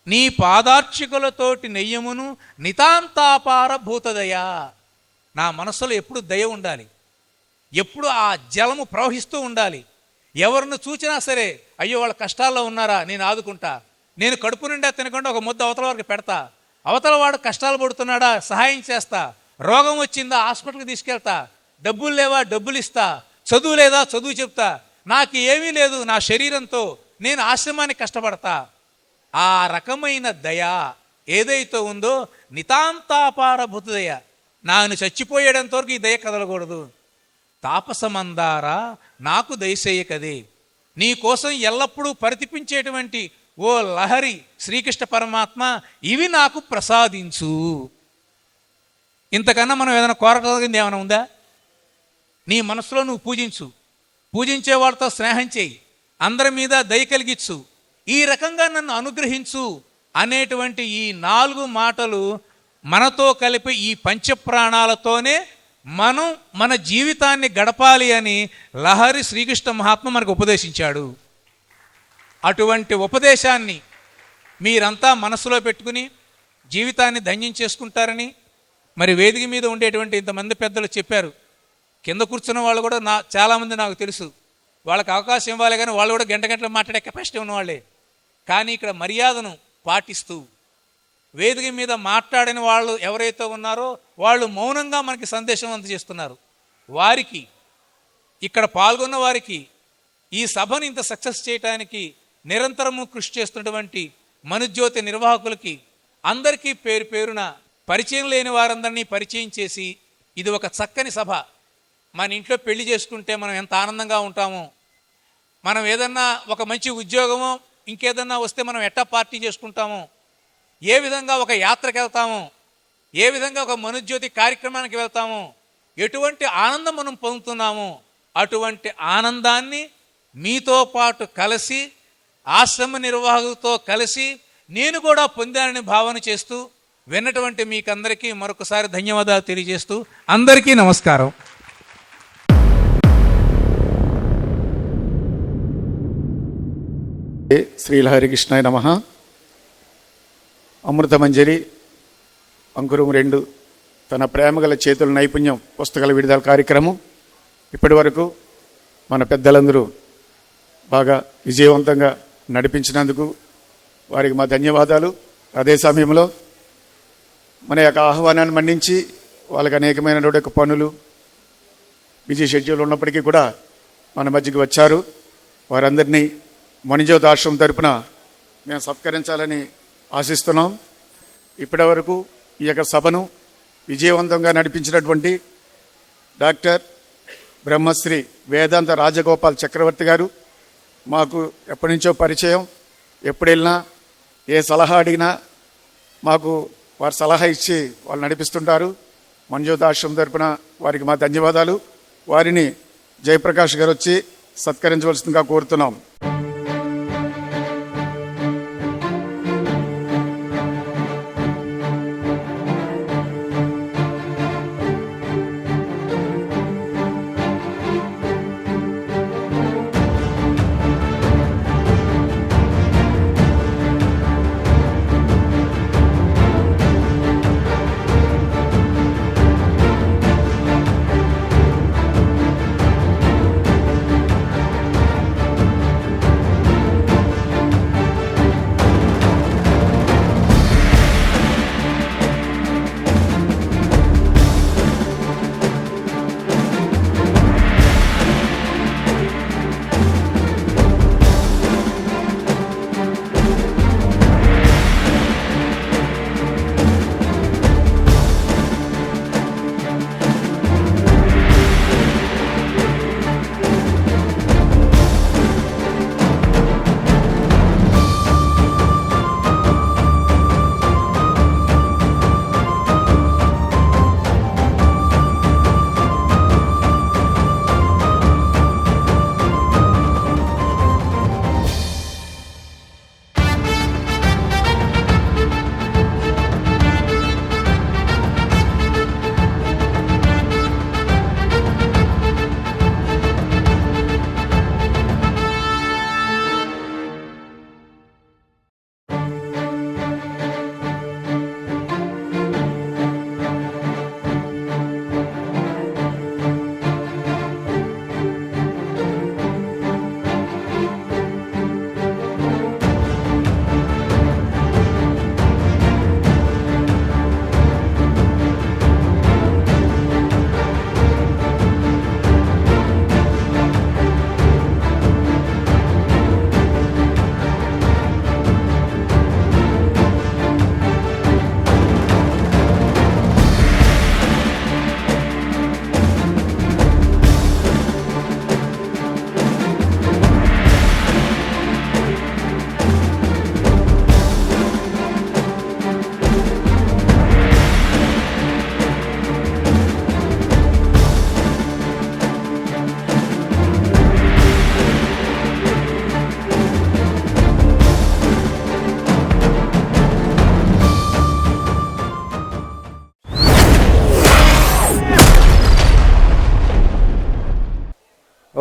నీ పాదార్చికులతోటి నెయ్యమును, నితాంతాపార భూతదయ. నా మనసులో ఎప్పుడు దయ ఉండాలి, ఎప్పుడు ఆ జలము ప్రవహిస్తూ ఉండాలి. ఎవరిని చూచినా సరే, అయ్యో వాళ్ళ కష్టాల్లో ఉన్నారా, నేను ఆదుకుంటా. నేను కడుపు నిండా తినకుండా ఒక ముద్ద అవతల వారికి పెడతా. అవతల వాడు కష్టాలు పడుతున్నాడా, సహాయం చేస్తా. రోగం వచ్చిందా, హాస్పిటల్కి తీసుకెళ్తా. డబ్బులు లేవా, డబ్బులు ఇస్తా. చదువు లేదా, చదువు చెప్తా. నాకు ఏమీ లేదు, నా శరీరంతో నేను ఆశ్రమానికి కష్టపడతా. ఆ రకమైన దయ ఏదైతే ఉందో నితాంతాపార భూతదయ. నాను చచ్చిపోయేటంత వరకు ఈ దయ కదలకూడదు. తాపసమందారా నాకు దయచేయకదే. నీ కోసం ఎల్లప్పుడూ పరితపించేటువంటి ఓ లహరి శ్రీకృష్ణ పరమాత్మ, ఇవి నాకు ప్రసాదించు. ఇంతకన్నా మనం ఏదైనా కోరగలిగింది ఏమైనా ఉందా? నీ మనసులో నువ్వు పూజించు, పూజించే వాళ్ళతో స్నేహం చేయి, అందరి మీద దయ కలిగించు, ఈ రకంగా నన్ను అనుగ్రహించు అనేటువంటి ఈ 4 మాటలు మనతో కలిపి ఈ పంచప్రాణాలతోనే మనం మన జీవితాన్ని గడపాలి అని లహరి శ్రీకృష్ణ మహాత్మ మనకు ఉపదేశించాడు. అటువంటి ఉపదేశాన్ని మీరంతా మనసులో పెట్టుకుని జీవితాన్ని ధన్యం చేసుకుంటారని మరి వేదిక మీద ఉండేటువంటి ఇంతమంది పెద్దలు చెప్పారు. కింద కూర్చున్న వాళ్ళు కూడా చాలామంది నాకు తెలుసు. వాళ్ళకి అవకాశం ఇవ్వాలి, కానీ వాళ్ళు కూడా గంటలు మాట్లాడే కెపాసిటీ ఉన్నవాళ్ళే. కానీ ఇక్కడ మర్యాదను పాటిస్తూ వేదిక మీద మాట్లాడిన వాళ్ళు ఎవరైతే ఉన్నారో వాళ్ళు మౌనంగా మనకి సందేశం అందజేస్తున్నారు. వారికి, ఇక్కడ పాల్గొన్న వారికి, ఈ సభను ఇంత సక్సెస్ చేయడానికి నిరంతరము కృషి చేస్తున్నటువంటి మనుజ్యోతి నిర్వాహకులకి అందరికీ పేరు పేరున పరిచయం లేని వారందరినీ పరిచయం చేసి, ఇది ఒక చక్కని సభ. మన ఇంట్లో పెళ్లి చేసుకుంటే మనం ఎంత ఆనందంగా ఉంటామో, మనం ఏదన్నా ఒక మంచి ఉద్యోగమో ఇంకేదన్నా వస్తే మనం ఎట్టా పార్టీ చేసుకుంటామో, ఏ విధంగా ఒక యాత్రకు వెళ్తామో, ఏ విధంగా ఒక మనుజ్యోతి కార్యక్రమానికి వెళ్తామో, ఎటువంటి ఆనందం మనం పొందుతున్నామో అటువంటి ఆనందాన్ని మీతో పాటు కలిసి ఆశ్రమ నిర్వాహకులతో కలిసి నేను కూడా పొందానని భావన చేస్తూ విన్నటువంటి మీకందరికీ మరొకసారి ధన్యవాదాలు తెలియజేస్తూ అందరికీ నమస్కారం. శ్రీలహరికృష్ణాయ నమః. అమృతమంజరి అంకురం 2 తన ప్రేమగల చేతుల నైపుణ్యం పుస్తకాల విడుదల కార్యక్రమం ఇప్పటి వరకు మన పెద్దలందరూ బాగా విజయవంతంగా నడిపించినందుకు వారికి మా ధన్యవాదాలు. అదే సమయంలో మన యొక్క ఆహ్వానాన్ని మన్నించి వాళ్ళకి అనేకమైనటువంటి పనులు బిజీ షెడ్యూల్ ఉన్నప్పటికీ కూడా మన మధ్యకి వచ్చారు. వారందరినీ మణిజ్యోతి ఆశ్రమం తరపున మేము సత్కరించాలని ఆశిస్తున్నాం. ఇప్పటి వరకు ఈ యొక్క సభను విజయవంతంగా నడిపించినటువంటి డాక్టర్ బ్రహ్మశ్రీ వేదాంత రాజగోపాల్ చక్రవర్తి గారు మాకు ఎప్పటి నుంచో పరిచయం. ఎప్పుడు వెళ్ళినా ఏ సలహా అడిగినా మాకు వారు సలహా ఇచ్చి వాళ్ళు నడిపిస్తుంటారు. మణిజ్యోతి ఆశ్రమం తరపున వారికి మా ధన్యవాదాలు. వారిని జయప్రకాష్ గారు వచ్చి సత్కరించవలసిందిగా కోరుతున్నాం.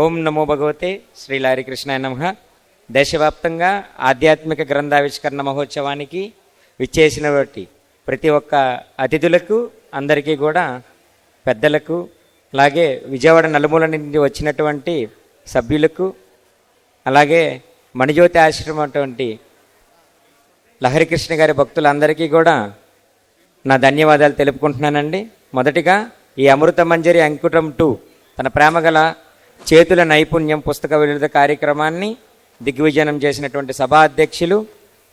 ఓం నమో భగవతే శ్రీ లారి కృష్ణాయ నమః. దేశవ్యాప్తంగా ఆధ్యాత్మిక గ్రంథావిష్కరణ మహోత్సవానికి విచ్చేసినటువంటి ప్రతి ఒక్క అతిథులకు అందరికీ కూడా, పెద్దలకు, అలాగే విజయవాడ నలుమూల నుండి వచ్చినటువంటి సభ్యులకు, అలాగే మణిజ్యోతి ఆశ్రమం అటువంటి లహరికృష్ణ గారి భక్తులందరికీ కూడా నా ధన్యవాదాలు తెలుపుకుంటున్నానండి. మొదటిగా ఈ అమృత మంజరి అంకుటం 2 తన ప్రేమగల చేతుల నైపుణ్యం పుస్తక విడుదల కార్యక్రమాన్ని దిగ్విజయం చేసినటువంటి సభా అధ్యక్షులు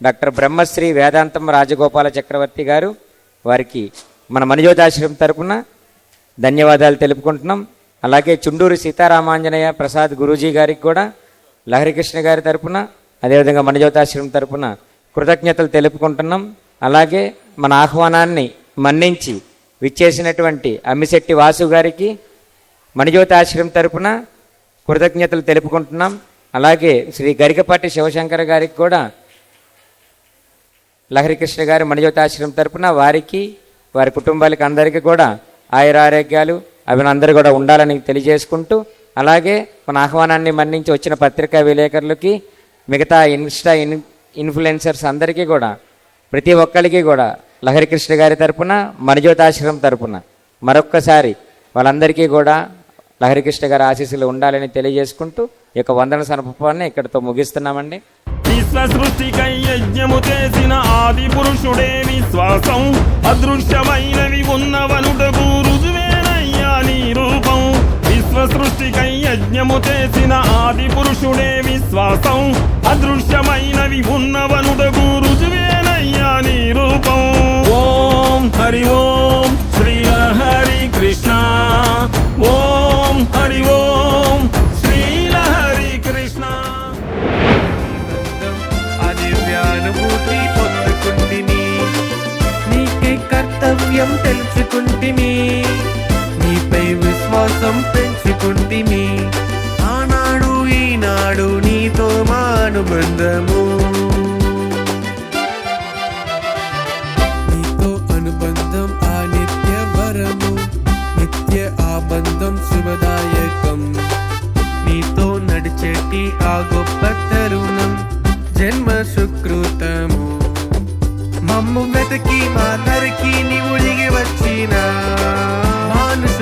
డాక్టర్ బ్రహ్మశ్రీ వేదాంతం రాజగోపాల చక్రవర్తి గారు, వారికి మన మణిజ్యోతాశ్రమం తరపున ధన్యవాదాలు తెలుపుకుంటున్నాం. అలాగే చుండూరు సీతారామాంజనేయ ప్రసాద్ గురూజీ గారికి కూడా లహరికృష్ణ గారి తరపున, అదేవిధంగా మణిజ్యోతాశ్రమం తరపున కృతజ్ఞతలు తెలుపుకుంటున్నాం. అలాగే మన ఆహ్వానాన్ని మన్నించి విచ్చేసినటువంటి అమ్మిశెట్టి వాసు గారికి మణిజ్యోతాశ్రమం తరపున కృతజ్ఞతలు తెలుపుకుంటున్నాం. అలాగే శ్రీ గరికపాటి శివశంకర్ గారికి కూడా లహరికృష్ణ గారి మణిజ్యోతాశ్రమం తరపున వారికి, వారి కుటుంబాలకి అందరికీ కూడా ఆయురారోగ్యాలు అవి అందరూ కూడా ఉండాలని తెలియజేసుకుంటూ, అలాగే మన ఆహ్వానాన్ని మన్నించి వచ్చిన పత్రికా విలేకరులకి, మిగతా ఇన్ఫ్లుయెన్సర్స్ అందరికీ కూడా, ప్రతి ఒక్కరికి కూడా లహరికృష్ణ గారి తరపున, మణిజ్యోతాశ్రమం తరపున మరొక్కసారి వాళ్ళందరికీ కూడా లహరికృష్ణ గారి ఆశీస్సులు ఉండాలని తెలియజేసుకుంటూ ఈ యొక్క వందన సందర్భాన్ని ఇక్కడితో ముగిస్తున్నామండి. విశ్వ సృష్టికై యజ్ఞము చేసిన ఆది పురుషుడే విశ్వాసం, అదృశ్యమైనవి ఉన్నవనుటకు రుజువేనయ్యా నీ రూపం. విశ్వ సృష్టికై యజ్ఞము చేసిన ఆది పురుషుడే విశ్వాసం, అదృశ్యమైనవి ఉన్నవనుటకు రుజువేనయ్యా నీ రూపం. ఓం హరి ఓం శ్రీ హరి కృష్ణ, ఓం హరి ఓం శ్రీ హరి కృష్ణ. దివ్యానుభూతి పొందుకుంటిని, నీకే కర్తవ్యం తెలుసుకుంటిని, నీపై విశ్వాసం పెంచుకుంటిని. ఆనాడు ఈనాడు నీతో మా అనుబంధము, నీతో అనుబంధం ఆ నిత్య వరము, నిత్య ఆబంధం శుభదాయకం. నీతో నడిచేటి ఆ గొప్ప తరుణం జన్మ సుకృతము. మమ్ము వెతకి మా దరికి నీవు దిగి వచ్చిన మానుష